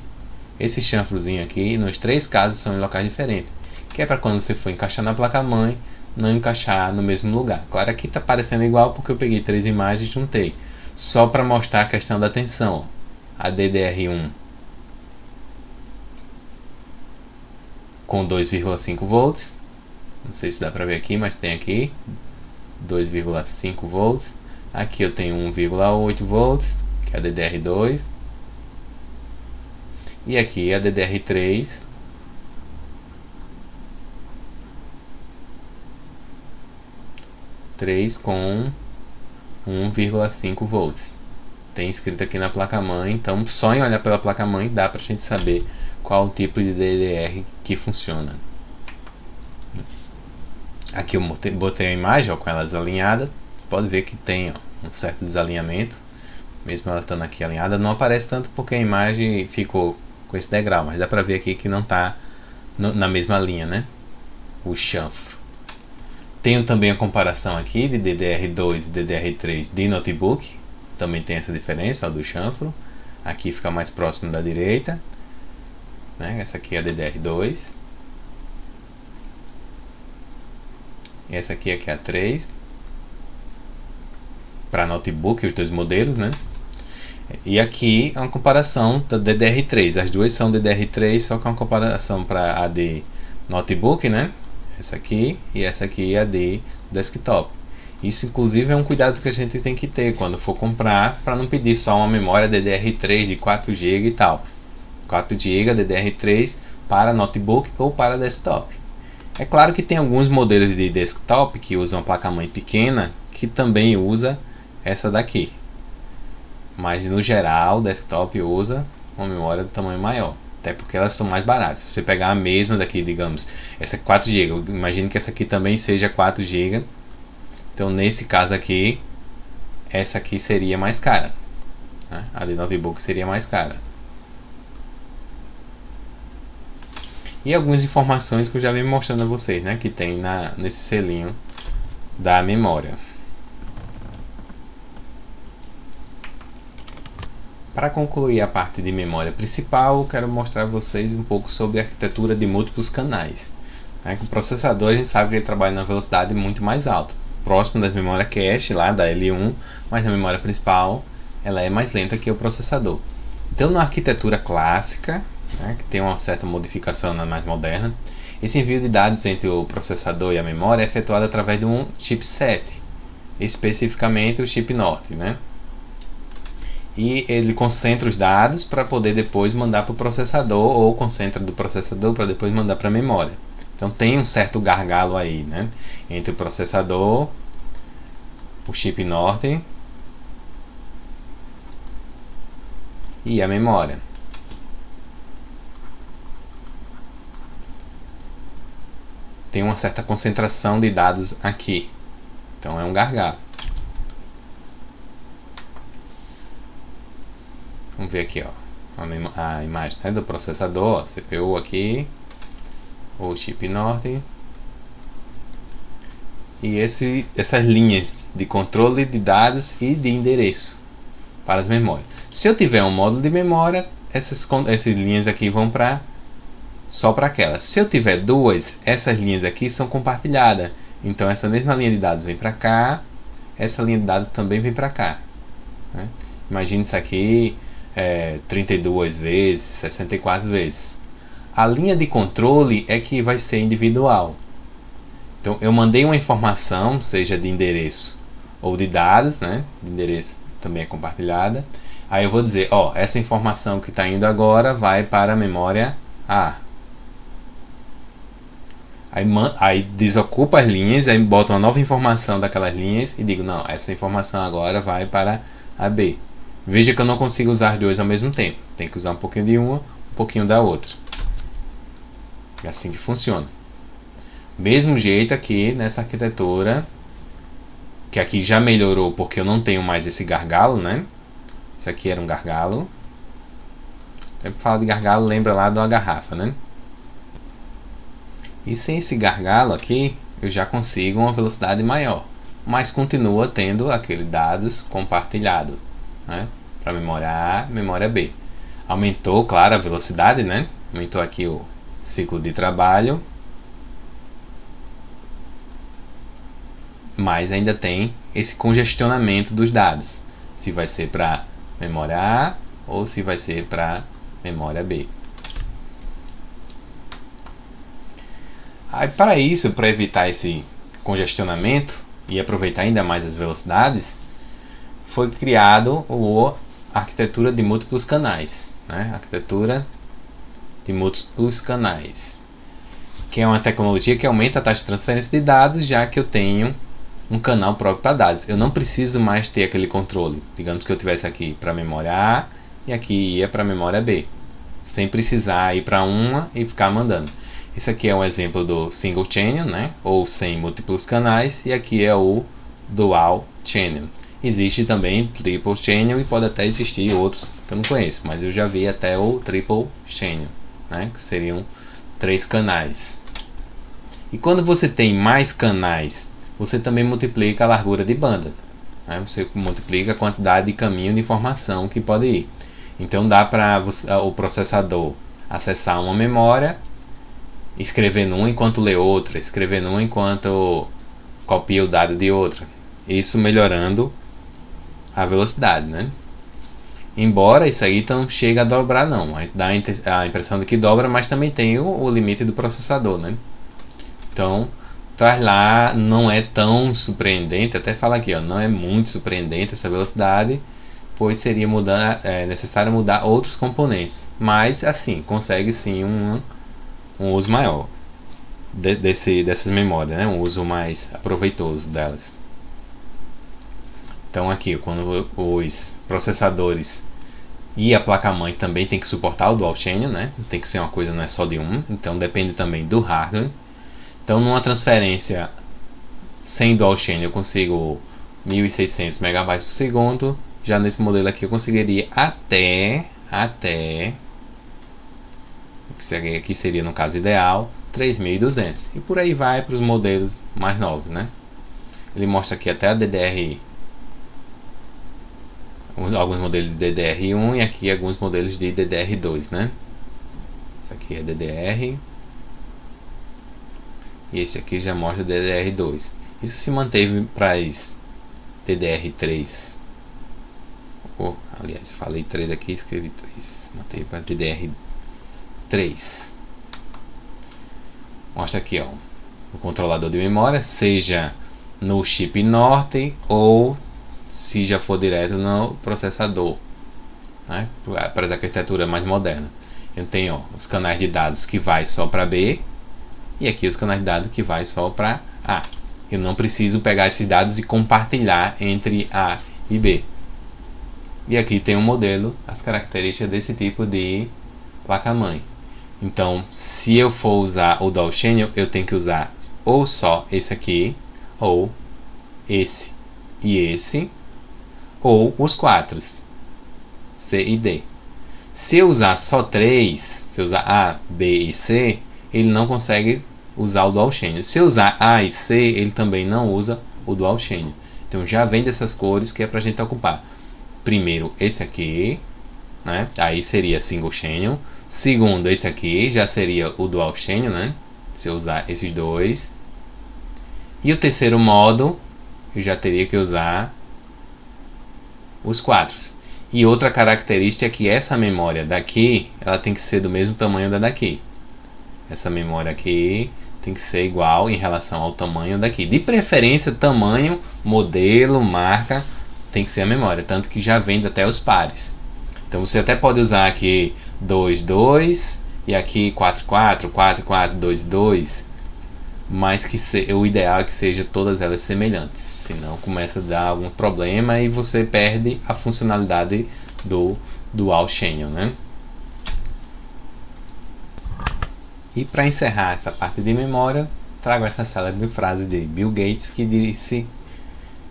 Speaker 1: Esse chanfrozinho aqui, nos 3 casos, são em locais diferentes, que é para quando você for encaixar na placa-mãe, não encaixar no mesmo lugar. Claro, aqui está parecendo igual porque eu peguei 3 imagens e juntei, só para mostrar a questão da tensão. A DDR1 com 2,5 volts, não sei se dá para ver aqui, mas tem aqui 2,5 volts. Aqui eu tenho 1,8 volts, que é a DDR2, e aqui a DDR3 com 1,5 volts. Tem escrito aqui na placa-mãe, então só em olhar pela placa-mãe dá pra gente saber qual o tipo de DDR que funciona. Aqui eu botei a imagem, ó, com elas alinhadas. Pode ver que tem, ó, um certo desalinhamento. Mesmo ela estando aqui alinhada, não aparece tanto porque a imagem ficou com esse degrau, mas dá pra ver aqui que não está na mesma linha, né? O chanfro. Tenho também a comparação aqui de DDR2 e DDR3 de notebook. Também tem essa diferença, ó, do chanfro. Aqui fica mais próximo da direita, né? Essa aqui é a DDR2. E essa aqui é a 3. Para notebook, os dois modelos, né? E aqui é uma comparação da DDR3. As duas são DDR3, só que é uma comparação para a de notebook, né? Essa aqui e essa aqui é a de desktop. Isso, inclusive, é um cuidado que a gente tem que ter quando for comprar, para não pedir só uma memória DDR3 de 4 GB e tal. 4 GB DDR3 para notebook ou para desktop. É claro que tem alguns modelos de desktop que usam uma placa-mãe pequena que também usa essa daqui. Mas no geral, o desktop usa uma memória do tamanho maior, até porque elas são mais baratas. Se você pegar a mesma daqui, digamos, essa é 4 GB, eu imagino que essa aqui também seja 4 GB. Então nesse caso aqui, essa aqui seria mais cara, né? A de notebook seria mais cara. E algumas informações que eu já vim mostrando a vocês, né? Que tem nesse selinho da memória. Para concluir a parte de memória principal, eu quero mostrar a vocês um pouco sobre a arquitetura de múltiplos canais. O processador, a gente sabe que ele trabalha na velocidade muito mais alta, próximo da memória cache, lá da L1, mas na memória principal ela é mais lenta que o processador. Então, na arquitetura clássica, né, que tem uma certa modificação na mais moderna, esse envio de dados entre o processador e a memória é efetuado através de um chipset, especificamente o chip norte, né? E ele concentra os dados para poder depois mandar para o processador, ou concentra do processador para depois mandar para a memória. Então tem um certo gargalo aí, né, entre o processador, o chip norte e a memória. Tem uma certa concentração de dados aqui, então é um gargalo. Vamos ver aqui, ó, a imagem, né, do processador, ó, CPU aqui, o chip norte, e essas linhas de controle de dados e de endereço para as memórias. Se eu tiver um módulo de memória, essas linhas aqui vão só para aquelas. Se eu tiver duas, essas linhas aqui são compartilhadas. Então essa mesma linha de dados vem para cá, essa linha de dados também vem para cá, né? Imagine isso aqui 32 vezes, 64 vezes. A linha de controle é que vai ser individual. Então eu mandei uma informação, seja de endereço ou de dados, né? De endereço também é compartilhada. Aí eu vou dizer, ó, essa informação que está indo agora vai para a memória A. Aí desocupa as linhas, aí bota uma nova informação daquelas linhas e digo, não, essa informação agora vai para a B. Veja que eu não consigo usar as duas ao mesmo tempo. Tem que usar um pouquinho de uma, um pouquinho da outra. É assim que funciona. Mesmo jeito aqui nessa arquitetura, que aqui já melhorou porque eu não tenho mais esse gargalo, né? Isso aqui era um gargalo. Sempre fala de gargalo, lembra lá de uma garrafa, né? E sem esse gargalo aqui, eu já consigo uma velocidade maior. mas continua tendo aquele dados compartilhado, né? Para memória A, memória B. Aumentou, claro, a velocidade, né? Aumentou aqui o ciclo de trabalho, mas ainda tem esse congestionamento dos dados, se vai ser para memória A ou se vai ser para memória B. Aí, para isso, para evitar esse congestionamento e aproveitar ainda mais as velocidades, foi criado a arquitetura de múltiplos canais, né? Arquitetura de múltiplos canais, que é uma tecnologia que aumenta a taxa de transferência de dados, já que eu tenho um canal próprio para dados. Eu não preciso mais ter aquele controle. Digamos que eu tivesse aqui para a memória A e aqui ia para a memória B, sem precisar ir para uma e ficar mandando. Esse aqui é um exemplo do single channel, né? Ou sem múltiplos canais, e aqui é o dual channel. Existe também triple channel e pode até existir outros que eu não conheço, mas eu já vi até o triple channel, né? Que seriam 3 canais. E quando você tem mais canais, você também multiplica a largura de banda, né? Você multiplica a quantidade de caminho de informação que pode ir. Então dá para o processador acessar uma memória, escrever numa enquanto lê outra, escrever numa enquanto copia o dado de outra. Isso melhorando a velocidade, né? Embora isso aí não chegue a dobrar não, dá a impressão de que dobra, mas também tem o limite do processador, né? Então, traz lá, não é tão surpreendente, até fala aqui, ó, não é muito surpreendente essa velocidade, pois seria necessário mudar outros componentes, mas assim, consegue sim um uso maior dessas memórias, né? Um uso mais aproveitoso delas. Então aqui, quando os processadores e a placa-mãe também tem que suportar o Dual Channel, né? Tem que ser uma coisa, não é só de um, então depende também do hardware. Então numa transferência sem Dual Channel eu consigo 1600 MB por segundo, já nesse modelo aqui eu conseguiria até que aqui seria no caso ideal 3200, e por aí vai para os modelos mais novos, né? Ele mostra aqui até a DDR, alguns modelos de DDR1 e aqui alguns modelos de DDR2, né? Esse aqui é DDR e esse aqui já mostra DDR2. Isso se manteve para as DDR3. Aliás, falei 3 aqui, escrevi 3. Manteve para DDR3. Mostra aqui, ó, o controlador de memória, seja no chip norte ou se já for direto no processador, né? Para a arquitetura mais moderna. Eu tenho, ó, os canais de dados que vai só para B e aqui os canais de dados que vai só para A. Eu não preciso pegar esses dados e compartilhar entre A e B. E aqui tem um modelo, as características desse tipo de placa-mãe. Então, se eu for usar o Dual Channel, eu tenho que usar ou só esse aqui, ou esse e esse, ou os 4, C e D. Se eu usar só 3, se eu usar A, B e C, ele não consegue usar o Dual Channel. Se eu usar A e C, ele também não usa o Dual Channel. Então já vem dessas cores que é para a gente ocupar. Primeiro esse aqui, né? Aí seria Single Channel. Segundo, esse aqui já seria o Dual Channel, né? Se eu usar esses dois. E o terceiro modo, eu já teria que usar os 4. E outra característica é que essa memória daqui, ela tem que ser do mesmo tamanho da daqui. Essa memória aqui tem que ser igual em relação ao tamanho daqui. De preferência, tamanho, modelo, marca, tem que ser a memória. Tanto que já vende até os pares. Então você até pode usar aqui 2, 2 e aqui 4, 4, 4, 4, 2, 2. Mas que o ideal é que sejam todas elas semelhantes. Senão começa a dar algum problema e você perde a funcionalidade do Dual Channel, né? E para encerrar essa parte de memória, trago essa célebre frase de Bill Gates que disse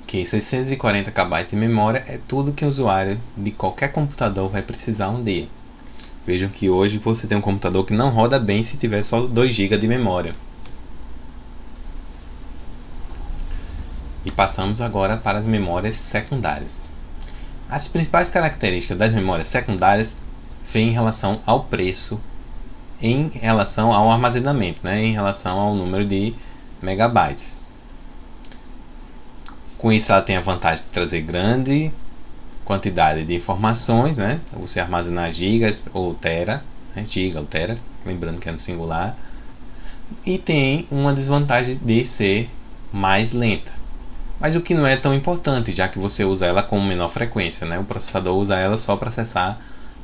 Speaker 1: que 640 KB de memória é tudo que o usuário de qualquer computador vai precisar um dia. Vejam que hoje você tem um computador que não roda bem se tiver só 2 GB de memória. E passamos agora para as memórias secundárias. As principais características das memórias secundárias vêm em relação ao preço, em relação ao armazenamento, né? Em relação ao número de megabytes. Com isso, ela tem a vantagem de trazer grande quantidade de informações, né? Você armazenar gigas ou tera, né? Giga ou tera, lembrando que é no singular. E tem uma desvantagem de ser mais lenta. Mas o que não é tão importante, já que você usa ela com menor frequência, né? O processador usa ela só para acessar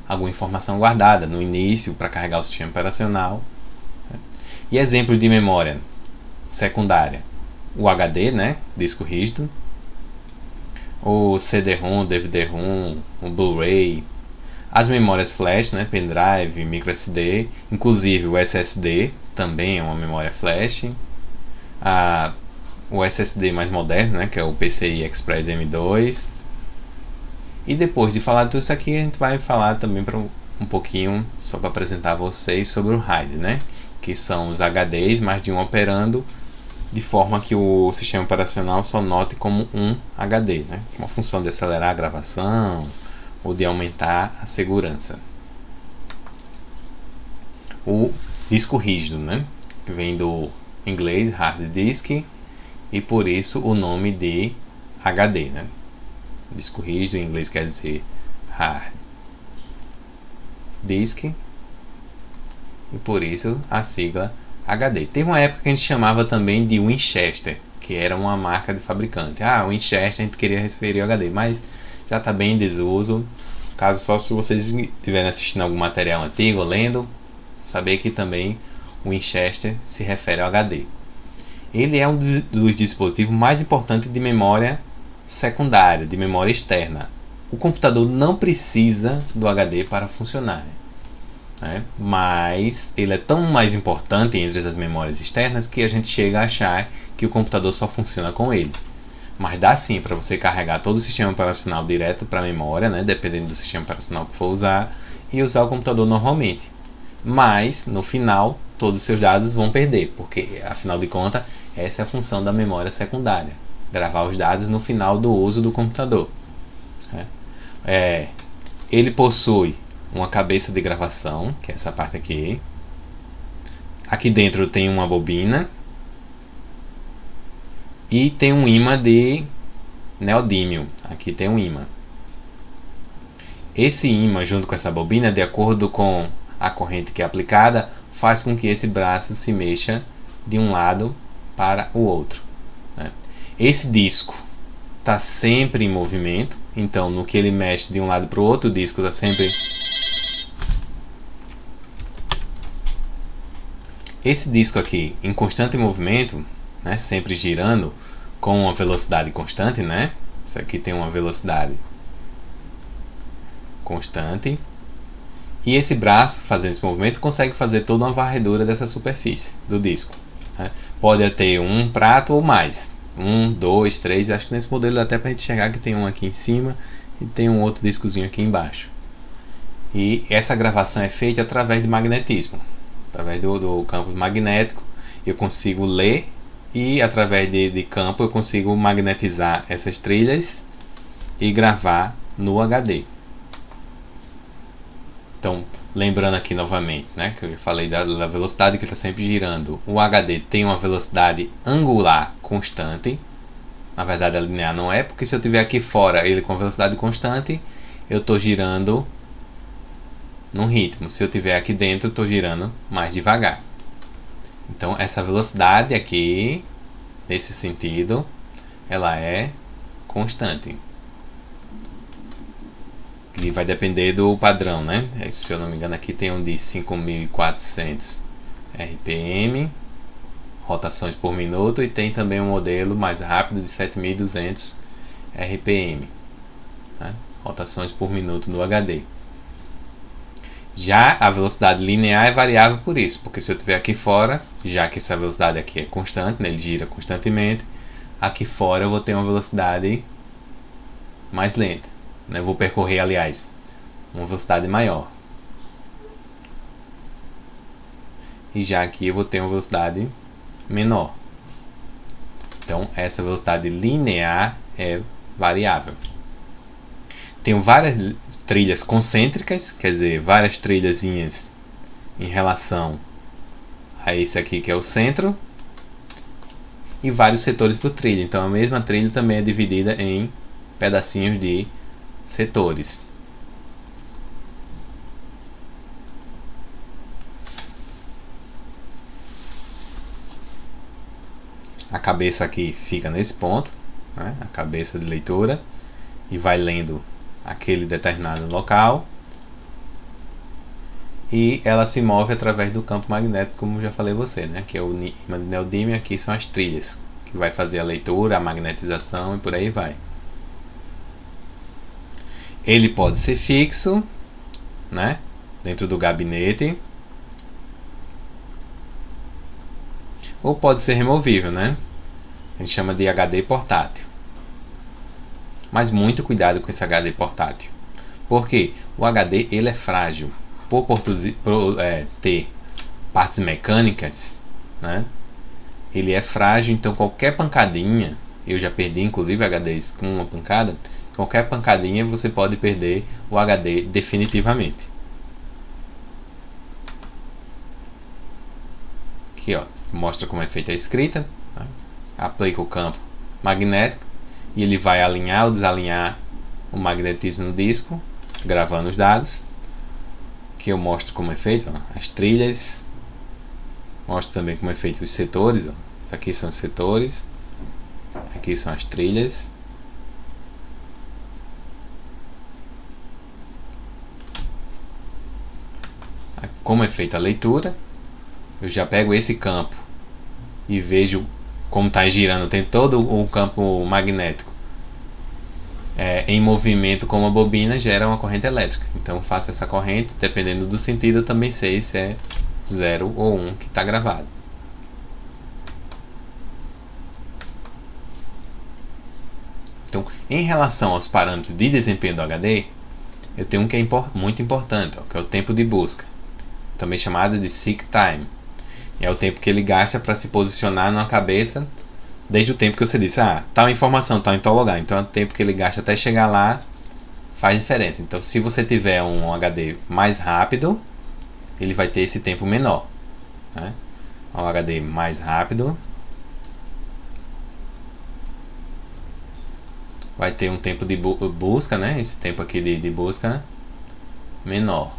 Speaker 1: alguma informação guardada no início, para carregar o sistema operacional. E exemplos de memória secundária: o HD, né? Disco rígido, o CD-ROM, DVD-ROM, o Blu-ray, as memórias flash, né? Pendrive, microSD, inclusive o SSD também é uma memória flash, o SSD mais moderno, né? Que é o PCI Express M2. E depois de falar tudo isso aqui, a gente vai falar também para um pouquinho, só para apresentar a vocês, sobre o RAID, né? Que são os HDs, mais de um operando, de forma que o sistema operacional só note como um HD, né? Uma função de acelerar a gravação ou de aumentar a segurança. O disco rígido, né? Que vem do inglês hard disk, e por isso o nome de HD, né? Disco rígido em inglês quer dizer hard disk, e por isso a sigla HD. Teve uma época que a gente chamava também de Winchester, que era uma marca de fabricante. Winchester, a gente queria referir ao HD, mas já está bem em desuso. Caso só se vocês estiverem assistindo algum material antigo, lendo, saber que também o Winchester se refere ao HD. Ele é um dos dispositivos mais importantes de memória secundária, de memória externa. O computador não precisa do HD para funcionar, né? Mas ele é tão mais importante entre as memórias externas que a gente chega a achar que o computador só funciona com ele. Mas dá sim para você carregar todo o sistema operacional direto para a memória, né? Dependendo do sistema operacional que for usar, e usar o computador normalmente. Mas no final todos os seus dados vão perder, porque afinal de contas essa é a função da memória secundária, gravar os dados no final do uso do computador. Ele possui uma cabeça de gravação, que é essa parte aqui. Aqui dentro tem uma bobina e tem um ímã de neodímio. Aqui tem um ímã. Esse ímã, junto com essa bobina, de acordo com a corrente que é aplicada, faz com que esse braço se mexa de um lado para o outro, né? Esse disco está sempre em movimento, então no que ele mexe de um lado para o outro, o disco está sempre... Esse disco aqui em constante movimento, né, sempre girando com uma velocidade constante, né? Isso aqui tem uma velocidade constante. E esse braço, fazendo esse movimento, consegue fazer toda uma varredura dessa superfície do disco, né? Pode ter um prato ou mais. 1, 2, 3. Acho que nesse modelo dá até para a gente enxergar que tem um aqui em cima e tem um outro discozinho aqui embaixo. E essa gravação é feita através de magnetismo. Através do campo magnético eu consigo ler, e através de campo eu consigo magnetizar essas trilhas e gravar no HD. Então, lembrando aqui novamente, né, que eu falei da velocidade que está sempre girando. O HD tem uma velocidade angular constante. Na verdade, a linear não é, porque se eu tiver aqui fora ele com velocidade constante, eu estou girando num ritmo. Se eu tiver aqui dentro, eu estou girando mais devagar. Então, essa velocidade aqui, nesse sentido, ela é constante. E vai depender do padrão, né? Se eu não me engano, aqui tem um de 5.400 RPM, rotações por minuto, e tem também um modelo mais rápido de 7.200 RPM, né? Rotações por minuto no HD. Já a velocidade linear é variável por isso, porque se eu tiver aqui fora, já que essa velocidade aqui é constante, né, ele gira constantemente, aqui fora eu vou ter uma velocidade mais lenta. Eu vou percorrer, aliás, uma velocidade maior. E já aqui eu vou ter uma velocidade menor. Então essa velocidade linear é variável. Tenho várias trilhas concêntricas, quer dizer, várias trilhazinhas em relação a esse aqui que é o centro, e vários setores por trilha. Então a mesma trilha também é dividida em pedacinhos de setores. A cabeça aqui fica nesse ponto, né? A cabeça de leitura, e vai lendo aquele determinado local, e ela se move através do campo magnético, como já falei a você, né? Que é o ímã de neodímio. Aqui são as trilhas que vai fazer a leitura, a magnetização e por aí vai. Ele pode ser fixo, né? Dentro do gabinete, ou pode ser removível, né? A gente chama de HD portátil. Mas muito cuidado com esse HD portátil, porque o HD ele é frágil. Por ter partes mecânicas, né? Ele é frágil, então qualquer pancadinha, eu já perdi inclusive HDs com uma pancada, qualquer pancadinha você pode perder o HD definitivamente. Aqui, ó, mostra como é feita a escrita, né? Aplica o campo magnético e ele vai alinhar ou desalinhar o magnetismo no disco, gravando os dados. Aqui eu mostro como é feito, ó, as trilhas, mostro também como é feito os setores, ó. Isso aqui são os setores, aqui são as trilhas. Como é feita a leitura, eu já pego esse campo e vejo como está girando, tem todo o campo magnético em movimento com uma bobina, gera uma corrente elétrica. Então faço essa corrente, dependendo do sentido eu também sei se é 0 ou 1 que está gravado. Então, em relação aos parâmetros de desempenho do HD, eu tenho um que é muito importante, ó, que é o tempo de busca, também chamado de seek time. É o tempo que ele gasta para se posicionar na cabeça, desde o tempo que você disse, tal informação está em tal lugar. Então, o tempo que ele gasta até chegar lá faz diferença. Então, se você tiver um HD mais rápido, ele vai ter esse tempo menor, né? Um HD mais rápido vai ter um tempo de busca, né? Esse tempo aqui de busca menor.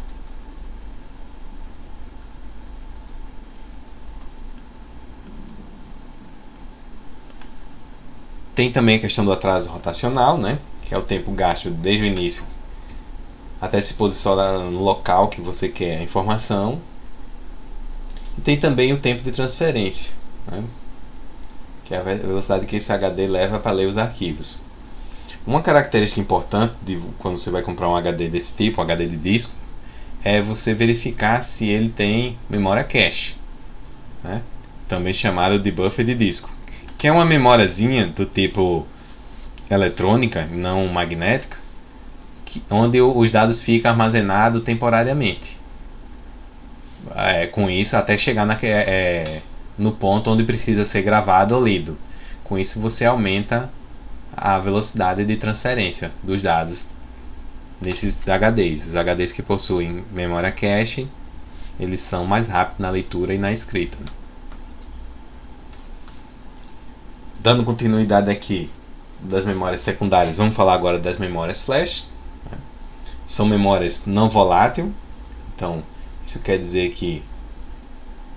Speaker 1: Tem também a questão do atraso rotacional, né? Que é o tempo gasto desde o início até se posicionar no local que você quer a informação. E tem também o tempo de transferência, né? Que é a velocidade que esse HD leva para ler os arquivos. Uma característica importante de quando você vai comprar um HD desse tipo, um HD de disco, é você verificar se ele tem memória cache, né? Também chamada de buffer de disco, que é uma memóriazinha do tipo eletrônica, não magnética, onde os dados ficam armazenados temporariamente. Com isso, até chegar no ponto onde precisa ser gravado ou lido. Com isso, você aumenta a velocidade de transferência dos dados nesses HDs. Os HDs que possuem memória cache, eles são mais rápidos na leitura e na escrita. Dando continuidade aqui das memórias secundárias, vamos falar agora das memórias flash. São memórias não voláteis. Então, isso quer dizer que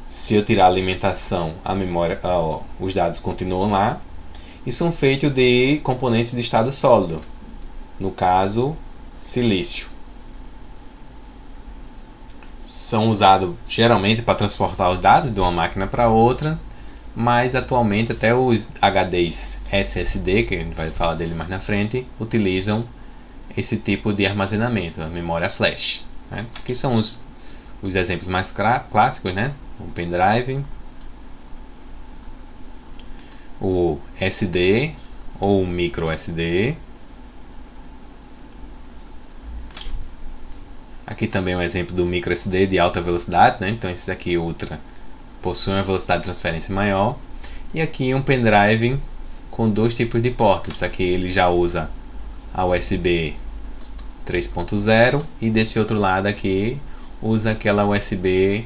Speaker 1: se eu tirar a alimentação, a memória, os dados continuam lá. E são feitos de componentes de estado sólido, no caso, silício. São usados geralmente para transportar os dados de uma máquina para outra, mas atualmente até os HDs SSD, que a gente vai falar dele mais na frente, utilizam esse tipo de armazenamento, a memória flash, né? Que são os exemplos mais clássicos, né? O pendrive, o SD ou o micro SD. Aqui também um exemplo do micro SD de alta velocidade, né? Então esse aqui ultra possui uma velocidade de transferência maior. E aqui um pendrive com dois tipos de portas. Isso aqui ele já usa a USB 3.0 e desse outro lado aqui usa aquela USB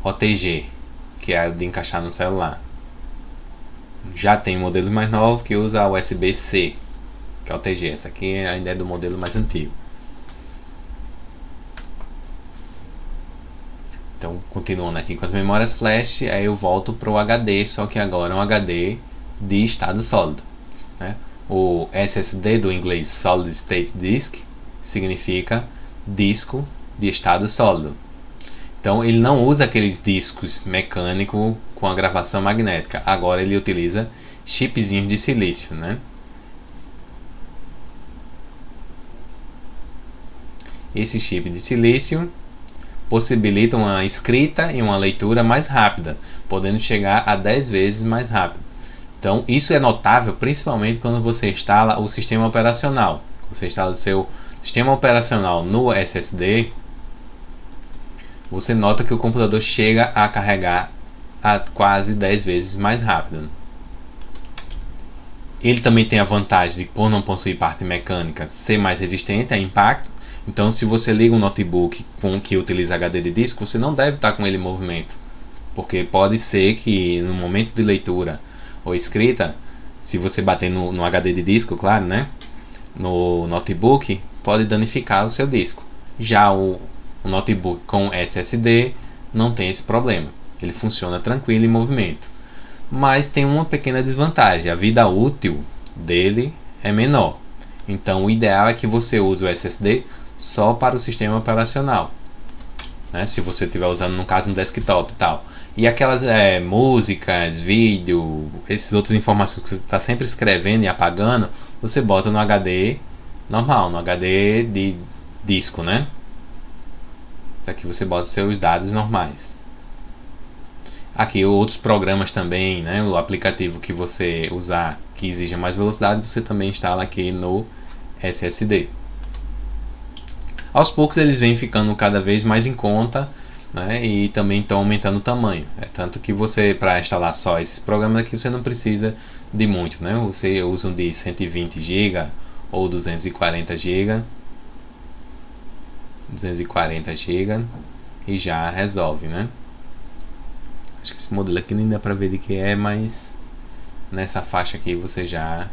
Speaker 1: OTG, que é a de encaixar no celular. Já tem modelos mais novos que usa a USB-C, que é o OTG. Essa aqui ainda é do modelo mais antigo. Então, continuando aqui com as memórias flash, aí eu volto para o HD, só que agora é um HD de estado sólido, né? O SSD do inglês Solid State Disk significa disco de estado sólido. Então ele não usa aqueles discos mecânicos com a gravação magnética. Agora ele utiliza chipzinhos de silício, né? Esse chip de silício possibilita uma escrita e uma leitura mais rápida, podendo chegar a 10 vezes mais rápido. Então isso é notável principalmente quando você instala o sistema operacional. Você instala o seu sistema operacional no SSD, você nota que o computador chega a carregar a quase 10 vezes mais rápido. Ele também tem a vantagem de, por não possuir parte mecânica, ser mais resistente a impacto. Então, se você liga um notebook que utiliza HD de disco, você não deve estar com ele em movimento, porque pode ser que no momento de leitura ou escrita, se você bater no HD de disco, claro, né, no notebook, pode danificar o seu disco. Já o notebook com SSD não tem esse problema, ele funciona tranquilo em movimento, mas tem uma pequena desvantagem: a vida útil dele é menor. Então o ideal é que você use o SSD só para o sistema operacional, né? Se você estiver usando, no caso, um desktop e tal, e aquelas músicas, vídeo, esses outros informações que você está sempre escrevendo e apagando, você bota no HD normal, no HD de disco, né? Aqui você bota seus dados normais. Aqui outros programas também, né? O aplicativo que você usar que exija mais velocidade, você também instala aqui no SSD. Aos poucos eles vêm ficando cada vez mais em conta, né? E também estão aumentando o tamanho. Tanto que você, para instalar só esses programas aqui, você não precisa de muito, né? Você usa um de 120 GB ou 240 GB. 240 GB e já resolve, né? Acho que esse modelo aqui nem dá pra ver de que é, mas nessa faixa aqui você já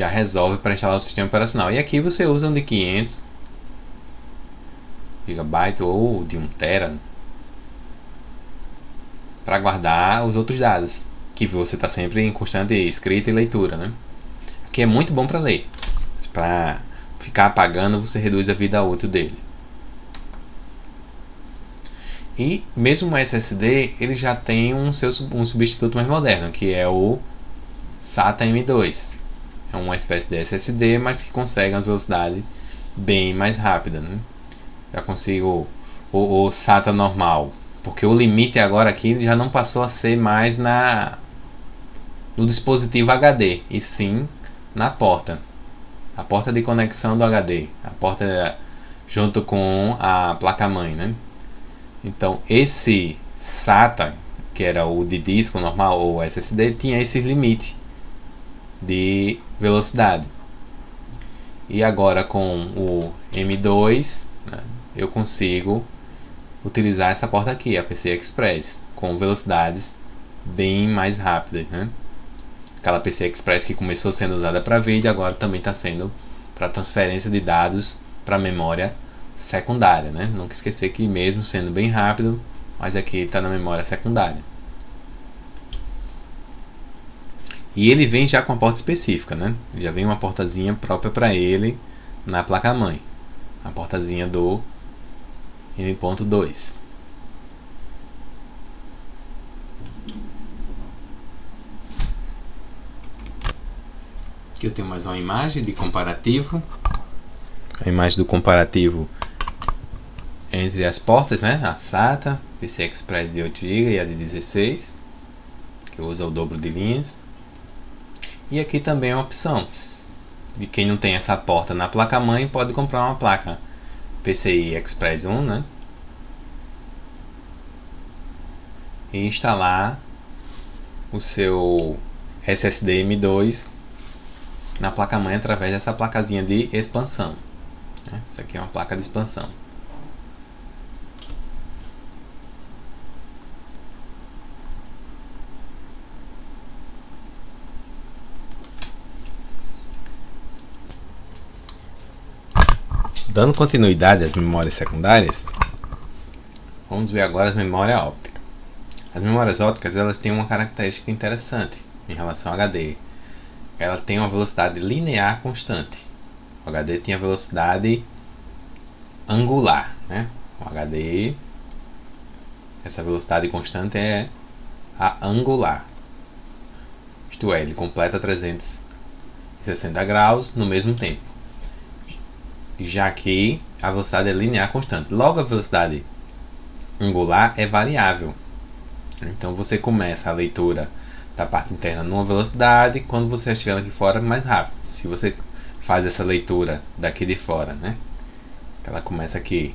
Speaker 1: resolve para instalar o sistema operacional. E aqui você usa um de 500 GB ou de 1 TB para guardar os outros dados, que você está sempre em constante escrita e leitura, né? Aqui é muito bom para ler, para ficar apagando você reduz a vida útil dele. E mesmo o SSD ele já tem um substituto mais moderno, que é o SATA M2. É uma espécie de SSD, mas que consegue uma velocidade bem mais rápida, né? Já consigo o SATA normal, porque o limite agora aqui já não passou a ser mais no dispositivo HD, e sim na porta. A porta de conexão do HD, a porta junto com a placa-mãe, né? Então esse SATA, que era o de disco normal ou SSD, tinha esse limite de velocidade. E agora com o M2, né, eu consigo utilizar essa porta aqui, a PCI Express, com velocidades bem mais rápidas, né? Aquela PCI Express que começou sendo usada para vídeo, agora também está sendo para transferência de dados para memória secundária, né? Nunca esquecer que mesmo sendo bem rápido, mas aqui está na memória secundária. E ele vem já com a porta específica, né? Já vem uma portazinha própria para ele na placa-mãe, a portazinha do M.2. Aqui eu tenho mais uma imagem de comparativo. A imagem do comparativo entre as portas, né? A SATA, PCI Express de 8 GB e a de 16, que usa o dobro de linhas. E aqui também é uma opção de quem não tem essa porta na placa-mãe, pode comprar uma placa PCI Express 1, né? e instalar o seu SSD M2 na placa-mãe através dessa placazinha de expansão. Essa aqui é uma placa de expansão. Dando continuidade às memórias secundárias, vamos ver agora as memórias ópticas. As memórias ópticas, elas têm uma característica interessante em relação ao HD. Ela tem uma velocidade linear constante. O HD tem a velocidade angular, né? O HD, essa velocidade constante é a angular. Isto é, ele completa 360 graus no mesmo tempo. Já que a velocidade é linear constante. Logo, a velocidade angular é variável. Então você começa a leitura da parte interna numa velocidade, quando você está chegando aqui fora mais rápido. Se você faz essa leitura daqui de fora, né? Ela começa aqui.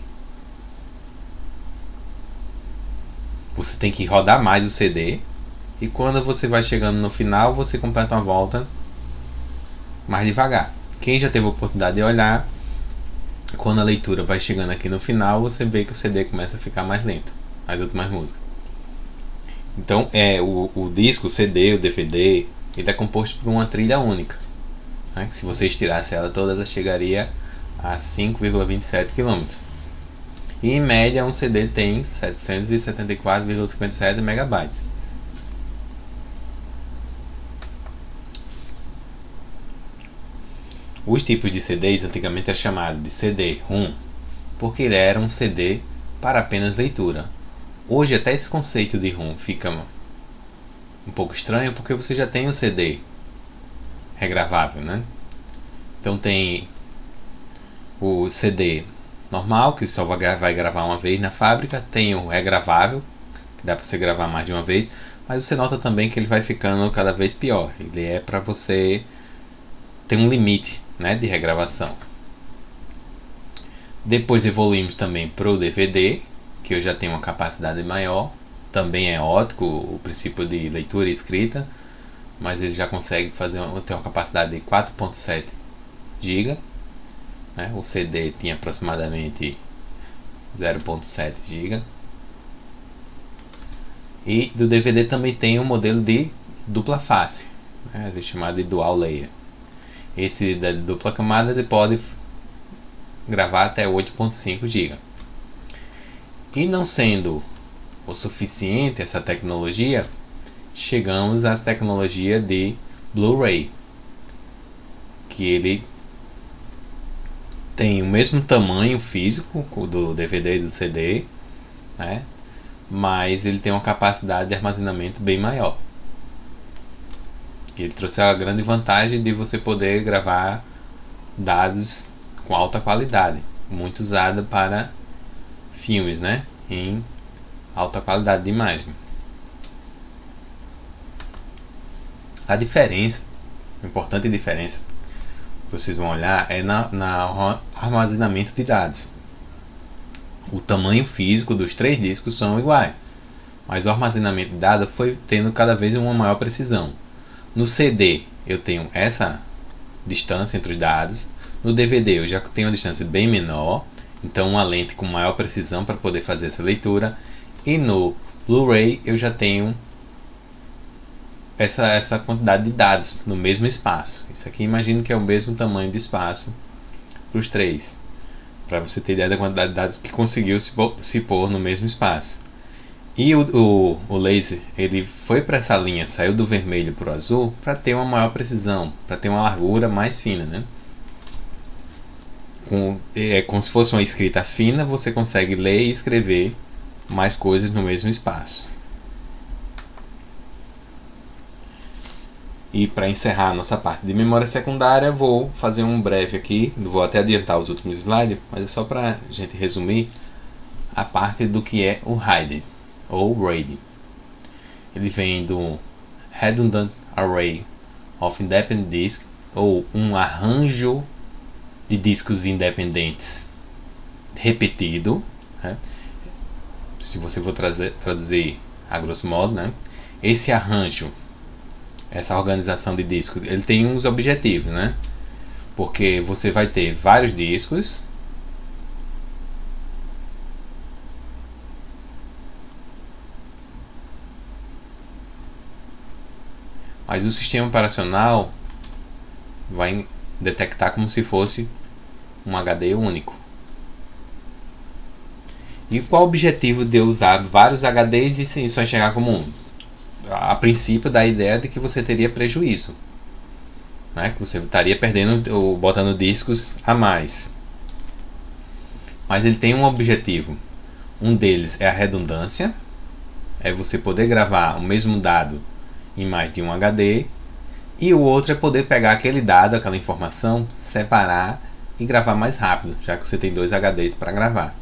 Speaker 1: Você tem que rodar mais o CD, e quando você vai chegando no final, você completa uma volta mais devagar. Quem já teve a oportunidade de olhar, quando a leitura vai chegando aqui no final, você vê que o CD começa a ficar mais lento, as últimas músicas. Então, o disco, o CD, o DVD, ele é composto por uma trilha única, né? Se você estirasse ela toda, ela chegaria a 5,27 km. E em média, um CD tem 774,57 MB. Os tipos de CDs antigamente era chamado de CD-ROM, porque ele era um CD para apenas leitura. Hoje até esse conceito de ROM fica um pouco estranho, porque você já tem o CD regravável, né? Então tem o CD normal, que só vai gravar uma vez na fábrica, tem o regravável, que dá para você gravar mais de uma vez, mas você nota também que ele vai ficando cada vez pior. Ele é para você ter um limite, né, de regravação. Depois evoluímos também para o DVD, que eu já tenho uma capacidade maior. Também é óptico o princípio de leitura e escrita, mas ele já consegue ter uma capacidade de 4.7 GB, né? O CD tinha aproximadamente 0.7 GB. E do DVD também tem um modelo de dupla face, né, chamado de dual layer. Esse da dupla camada ele pode gravar até 8.5 GB. E não sendo o suficiente essa tecnologia, chegamos às tecnologias de Blu-ray, que ele tem o mesmo tamanho físico do DVD e do CD, né? Mas ele tem uma capacidade de armazenamento bem maior. Ele trouxe a grande vantagem de você poder gravar dados com alta qualidade, muito usada para filmes, né, em alta qualidade de imagem. A diferença, a importante diferença que vocês vão olhar é na armazenamento de dados. O tamanho físico dos 3 discos são iguais, mas o armazenamento de dados foi tendo cada vez uma maior precisão. No CD eu tenho essa distância entre os dados. No DVD eu já tenho uma distância bem menor, então uma lente com maior precisão para poder fazer essa leitura. E no Blu-ray eu já tenho essa quantidade de dados no mesmo espaço. Isso aqui imagino que é o mesmo tamanho de espaço para os 3, para você ter ideia da quantidade de dados que conseguiu se pôr no mesmo espaço. E o laser ele foi para essa linha, saiu do vermelho para o azul para ter uma maior precisão, para ter uma largura mais fina, né? Como se fosse uma escrita fina, você consegue ler e escrever mais coisas no mesmo espaço. E para encerrar a nossa parte de memória secundária, vou fazer um breve aqui, vou até adiantar os últimos slides, mas é só para a gente resumir a parte do que é o RAID, ou RAID. Ele vem do Redundant Array of Independent Disks, ou um arranjo de discos independentes repetido, né? Se você for traduzir a grosso modo, né? Esse arranjo, essa organização de discos, ele tem uns objetivos, né? Porque você vai ter vários discos, mas o sistema operacional vai detectar como se fosse um HD único. E qual o objetivo de eu usar vários HDs e só enxergar como um? A princípio, da ideia de que você teria prejuízo, né? Que você estaria perdendo ou botando discos a mais. Mas ele tem um objetivo. Um deles é a redundância, é você poder gravar o mesmo dado em mais de um HD, e o outro é poder pegar aquele dado, aquela informação, separar e gravar mais rápido, já que você tem 2 HDs para gravar.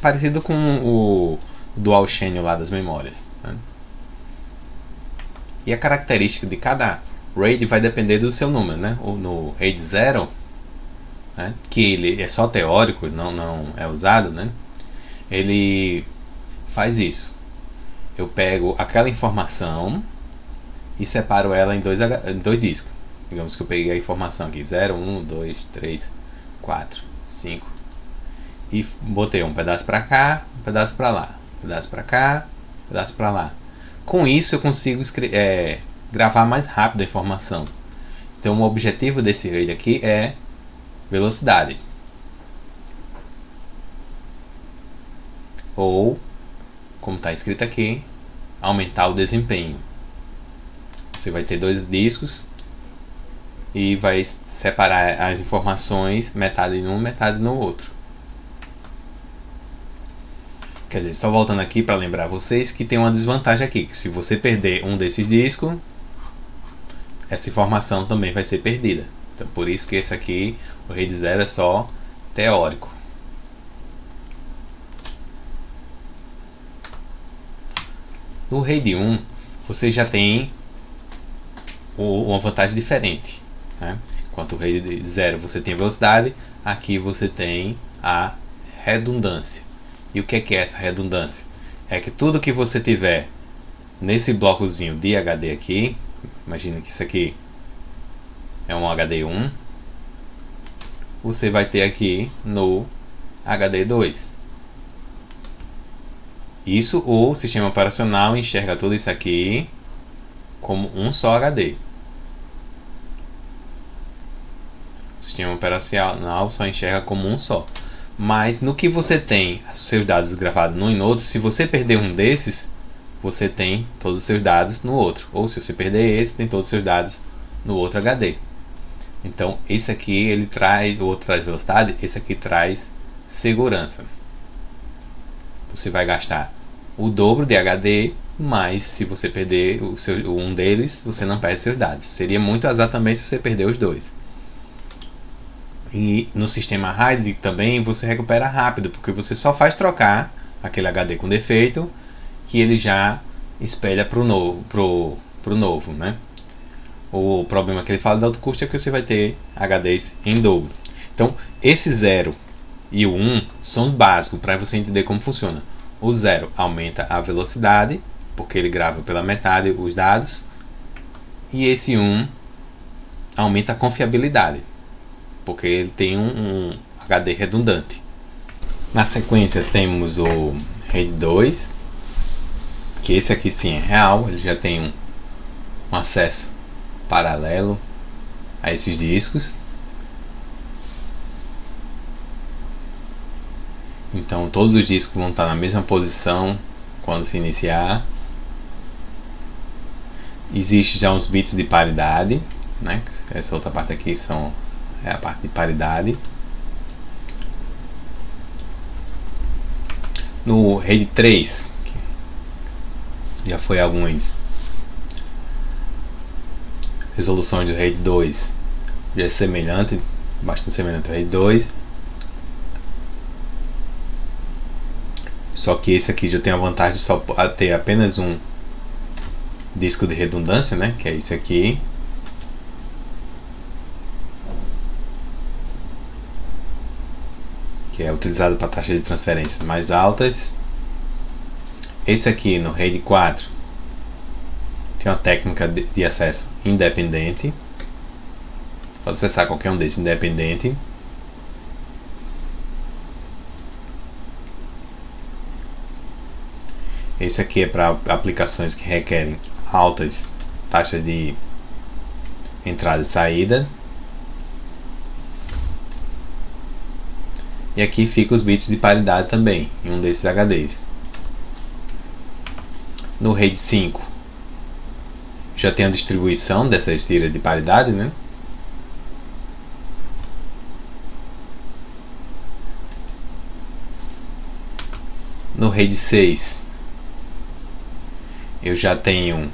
Speaker 1: Parecido com o Dual Channel lá das memórias, né? E a característica de cada RAID vai depender do seu número, né? No RAID 0, né, que ele é só teórico, não é usado, né? Ele faz isso. Eu pego aquela informação e separo ela em dois discos. Digamos que eu peguei a informação aqui, 0, 1, 2, 3, 4, 5, e botei um pedaço para cá, um pedaço para lá, um pedaço para cá, um pedaço para lá. Com isso eu consigo gravar mais rápido a informação. Então o objetivo desse RAID aqui é velocidade. Ou, como está escrito aqui, aumentar o desempenho. Você vai ter 2 discos e vai separar as informações, metade em um, metade no outro. Quer dizer, só voltando aqui para lembrar vocês que tem uma desvantagem aqui, que se você perder um desses discos, essa informação também vai ser perdida. Então por isso que esse aqui, o RAID 0, é só teórico. No RAID 1, você já tem uma vantagem diferente, né? Enquanto o RAID 0 você tem a velocidade, aqui você tem a redundância. E o que é essa redundância? É que tudo que você tiver nesse blocozinho de HD aqui, imagina que isso aqui é um HD 1, você vai ter aqui no HD 2. Isso, o sistema operacional enxerga tudo isso aqui como um só HD. O sistema operacional só enxerga como um só. Mas no que você tem os seus dados gravados num e no outro, se você perder um desses, você tem todos os seus dados no outro. Ou se você perder esse, tem todos os seus dados no outro HD. Então esse aqui ele traz, o outro traz velocidade, esse aqui traz segurança. Você vai gastar o dobro de HD, mas se você perder um deles, você não perde seus dados. Seria muito azar também se você perder os dois. E no sistema RAID também você recupera rápido, porque você só faz trocar aquele HD com defeito, que ele já espelha para o novo, né? O problema que ele fala de alto custo é que você vai ter HDs em dobro. Então, esse 0 e o 1 são básicos para você entender como funciona. O 0 aumenta a velocidade, porque ele grava pela metade os dados. E esse 1 aumenta a confiabilidade, porque ele tem um HD redundante. Na sequência temos o RAID 2, que esse aqui sim é real, ele já tem um acesso paralelo a esses discos. Então todos os discos vão estar na mesma posição quando se iniciar. Existe já uns bits de paridade, né? Essa outra parte aqui é a parte de paridade. No RAID 3, que já foi algumas resoluções do RAID 2, já é semelhante, bastante semelhante ao RAID 2. Só que esse aqui já tem a vantagem de só ter apenas um disco de redundância, né? Que é esse aqui. Que é utilizado para taxas de transferências mais altas. Esse aqui no RAID 4 tem uma técnica de acesso independente. Pode acessar qualquer um desses independente. Esse aqui é para aplicações que requerem altas taxas de entrada e saída. E aqui fica os bits de paridade também, em um desses HDs. No RAID 5 já tem a distribuição dessas tiras de paridade, né? No RAID 6 eu já tenho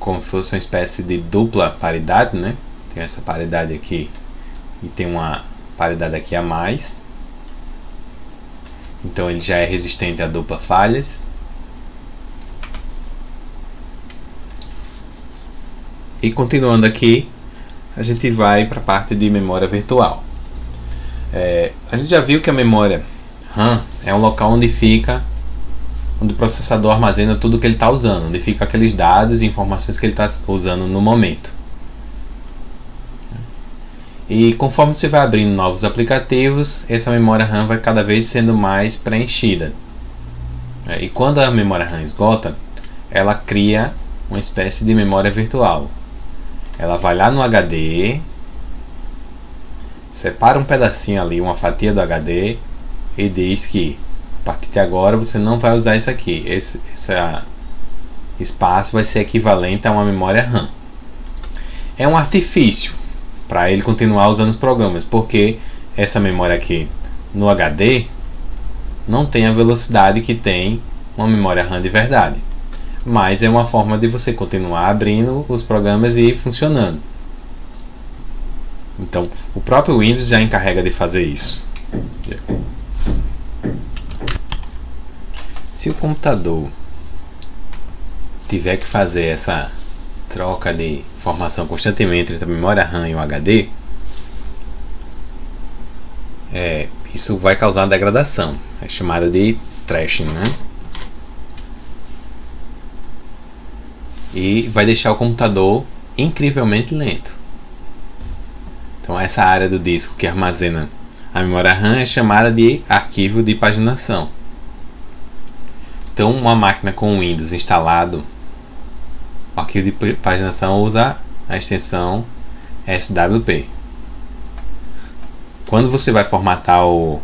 Speaker 1: como se fosse uma espécie de dupla paridade, né? Tem essa paridade aqui e tem uma paridade aqui a mais. Então ele já é resistente a dupla falhas. E continuando aqui, a gente vai para a parte de memória virtual. A gente já viu que a memória RAM é um local onde o processador armazena tudo que ele está usando, onde fica aqueles dados e informações que ele está usando no momento. E conforme você vai abrindo novos aplicativos, essa memória RAM vai cada vez sendo mais preenchida. E quando a memória RAM esgota, ela cria uma espécie de memória virtual. Ela vai lá no HD, separa um pedacinho ali, uma fatia do HD, e diz que a partir de agora você não vai usar isso aqui. Esse espaço vai ser equivalente a uma memória RAM. É um artifício para ele continuar usando os programas, porque essa memória aqui no HD não tem a velocidade que tem uma memória RAM de verdade. Mas é uma forma de você continuar abrindo os programas e ir funcionando. Então, o próprio Windows já encarrega de fazer isso. Se o computador tiver que fazer essa troca de informação constantemente entre a memória RAM e o HD, isso vai causar degradação. É chamada de thrashing, né? E vai deixar o computador incrivelmente lento. Então essa área do disco que armazena a memória RAM é chamada de arquivo de paginação. Então uma máquina com Windows instalado, o arquivo de paginação usa a extensão SWP. Quando você vai formatar o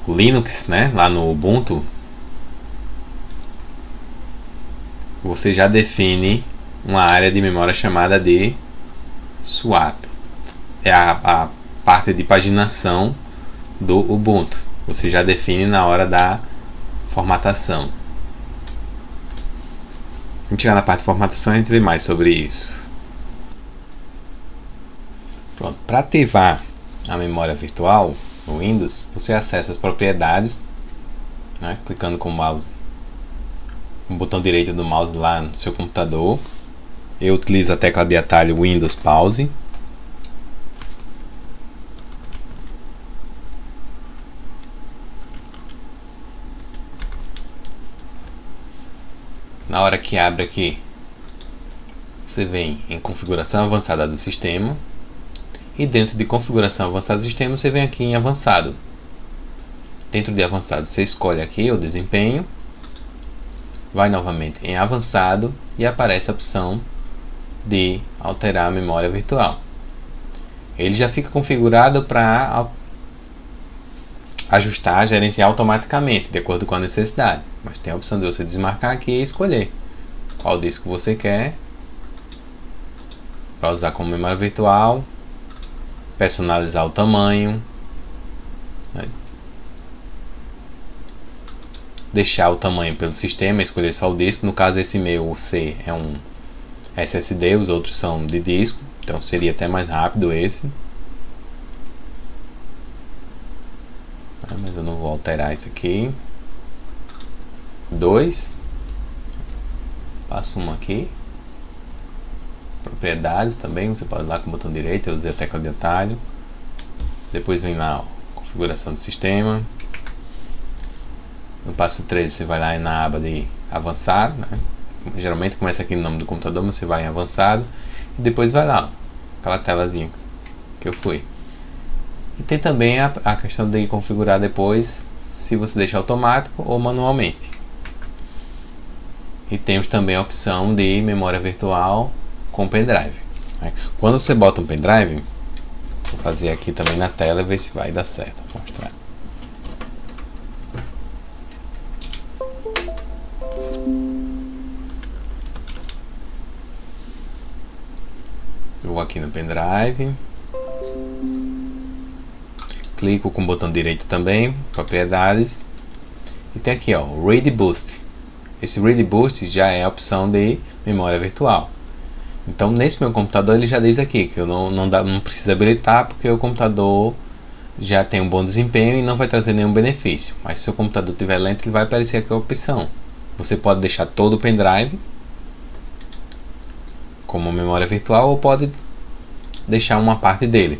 Speaker 1: Linux, né, lá no Ubuntu, você já define uma área de memória chamada de swap. É a parte de paginação do Ubuntu. Você já define na hora da formatação. A gente chegar na parte de formatação, a gente vê mais sobre isso. Pronto. Para ativar a memória virtual no Windows, você acessa as propriedades, né, clicando com o mouse, com o botão direito do mouse lá no seu computador. Eu utilizo a tecla de atalho Windows Pause. Na hora que abre aqui, você vem em configuração avançada do sistema, e dentro de configuração avançada do sistema você vem aqui em avançado. Dentro de avançado você escolhe aqui o desempenho, vai novamente em avançado e aparece a opção de alterar a memória virtual. Ele já fica configurado para ajustar, gerenciar automaticamente, de acordo com a necessidade. Mas tem a opção de você desmarcar aqui e escolher qual disco você quer para usar como memória virtual, personalizar o tamanho, né? Deixar o tamanho pelo sistema, escolher só o disco. No caso, esse meu, o C, é um SSD, os outros são de disco, então seria até mais rápido esse. Mas eu não vou alterar isso aqui. 2. Passo um aqui. Propriedades também, você pode ir lá com o botão direito, eu usei a tecla de atalho. Depois vem lá a configuração do sistema. No passo 3 você vai lá na aba de avançado, né? Geralmente começa aqui no nome do computador, mas você vai em avançado e depois vai lá, aquela telazinha que eu fui. E tem também a questão de configurar depois se você deixar automático ou manualmente. E temos também a opção de memória virtual com pendrive. Quando você bota um pendrive, vou fazer aqui também na tela e ver se vai dar certo. Vou mostrar. Eu vou aqui no pendrive, clico com o botão direito também, propriedades, e tem aqui ó, Read Boost. Esse Read Boost já é a opção de memória virtual. Então nesse meu computador ele já diz aqui que eu não preciso habilitar porque o computador já tem um bom desempenho e não vai trazer nenhum benefício. Mas se o computador estiver lento, ele vai aparecer aqui a opção. Você pode deixar todo o pendrive como memória virtual ou pode deixar uma parte dele.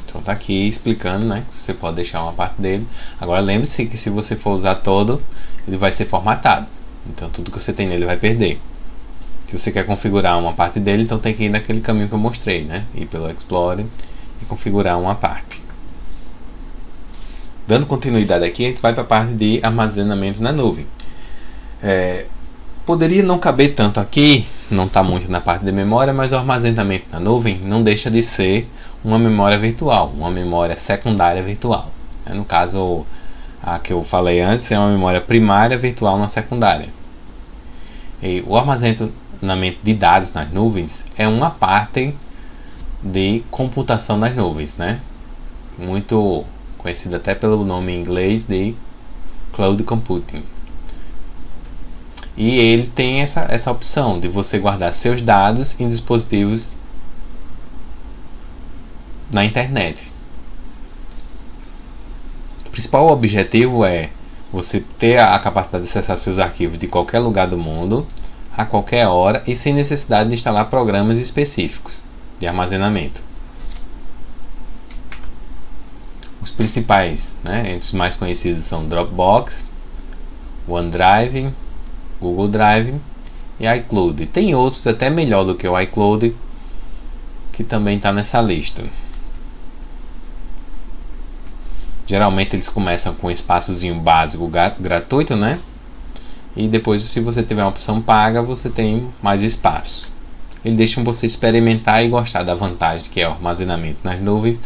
Speaker 1: Então tá aqui explicando, né, que você pode deixar uma parte dele. Agora lembre-se que se você for usar todo, ele vai ser formatado. Então tudo que você tem nele vai perder. Se você quer configurar uma parte dele, então tem que ir naquele caminho que eu mostrei, né? Ir pelo Explorer e configurar uma parte. Dando continuidade aqui, a gente vai para a parte de armazenamento na nuvem. Poderia não caber tanto aqui, não está muito na parte de memória, mas o armazenamento na nuvem não deixa de ser uma memória virtual, uma memória secundária virtual. No caso, a que eu falei antes é uma memória primária virtual na secundária. E o armazenamento de dados nas nuvens é uma parte de computação nas nuvens, né? Muito conhecido até pelo nome em inglês de Cloud Computing. E ele tem essa opção de você guardar seus dados em dispositivos na internet. O principal objetivo é você ter a capacidade de acessar seus arquivos de qualquer lugar do mundo, a qualquer hora e sem necessidade de instalar programas específicos de armazenamento. Os principais, entre os mais conhecidos são Dropbox, OneDrive, Google Drive e iCloud. Tem outros até melhor do que o iCloud que também está nessa lista. Geralmente eles começam com um espaçozinho básico gratuito, né? E depois, se você tiver uma opção paga, você tem mais espaço. Eles deixam você experimentar e gostar da vantagem que é o armazenamento nas nuvens,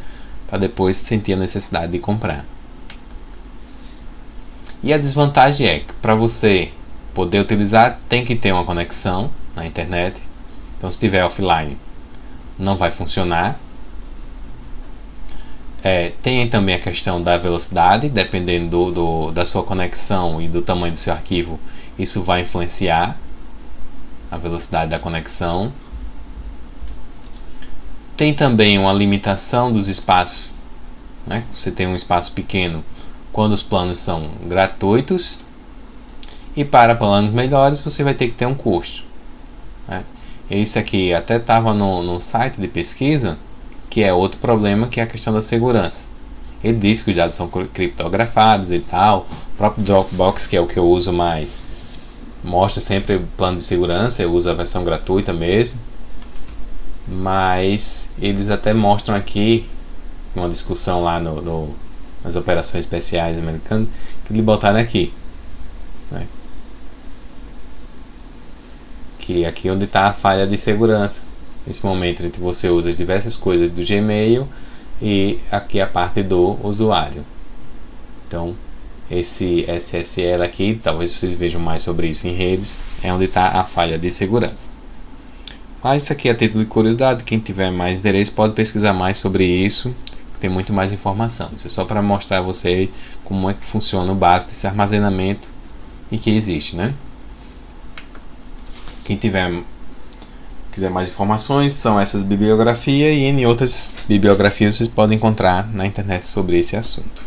Speaker 1: para depois sentir a necessidade de comprar. E a desvantagem é que para você poder utilizar tem que ter uma conexão na internet. Então se estiver offline não vai funcionar. Tem também a questão da velocidade, dependendo da sua conexão e do tamanho do seu arquivo, isso vai influenciar a velocidade da conexão. Tem também uma limitação dos espaços, né? Você tem um espaço pequeno quando os planos são gratuitos, e para planos melhores você vai ter que ter um custo, né? Esse aqui até estava no site de pesquisa, que é outro problema, que é a questão da segurança. Ele diz que os dados são criptografados e tal. O próprio Dropbox, que é o que eu uso mais, mostra sempre o plano de segurança, eu uso a versão gratuita mesmo. Mas eles até mostram aqui uma discussão lá nas operações especiais americanas, que eles botaram aqui, né? Que aqui é onde está a falha de segurança. Nesse momento em que você usa diversas coisas do Gmail e aqui a parte do usuário. Então esse SSL aqui, talvez vocês vejam mais sobre isso em redes, é onde está a falha de segurança. Mas isso aqui é a título de curiosidade, quem tiver mais interesse pode pesquisar mais sobre isso, tem muito mais informação. Isso é só para mostrar a vocês como é que funciona o básico desse armazenamento e que existe, né? Quem quiser mais informações, são essas bibliografias e em outras bibliografias vocês podem encontrar na internet sobre esse assunto.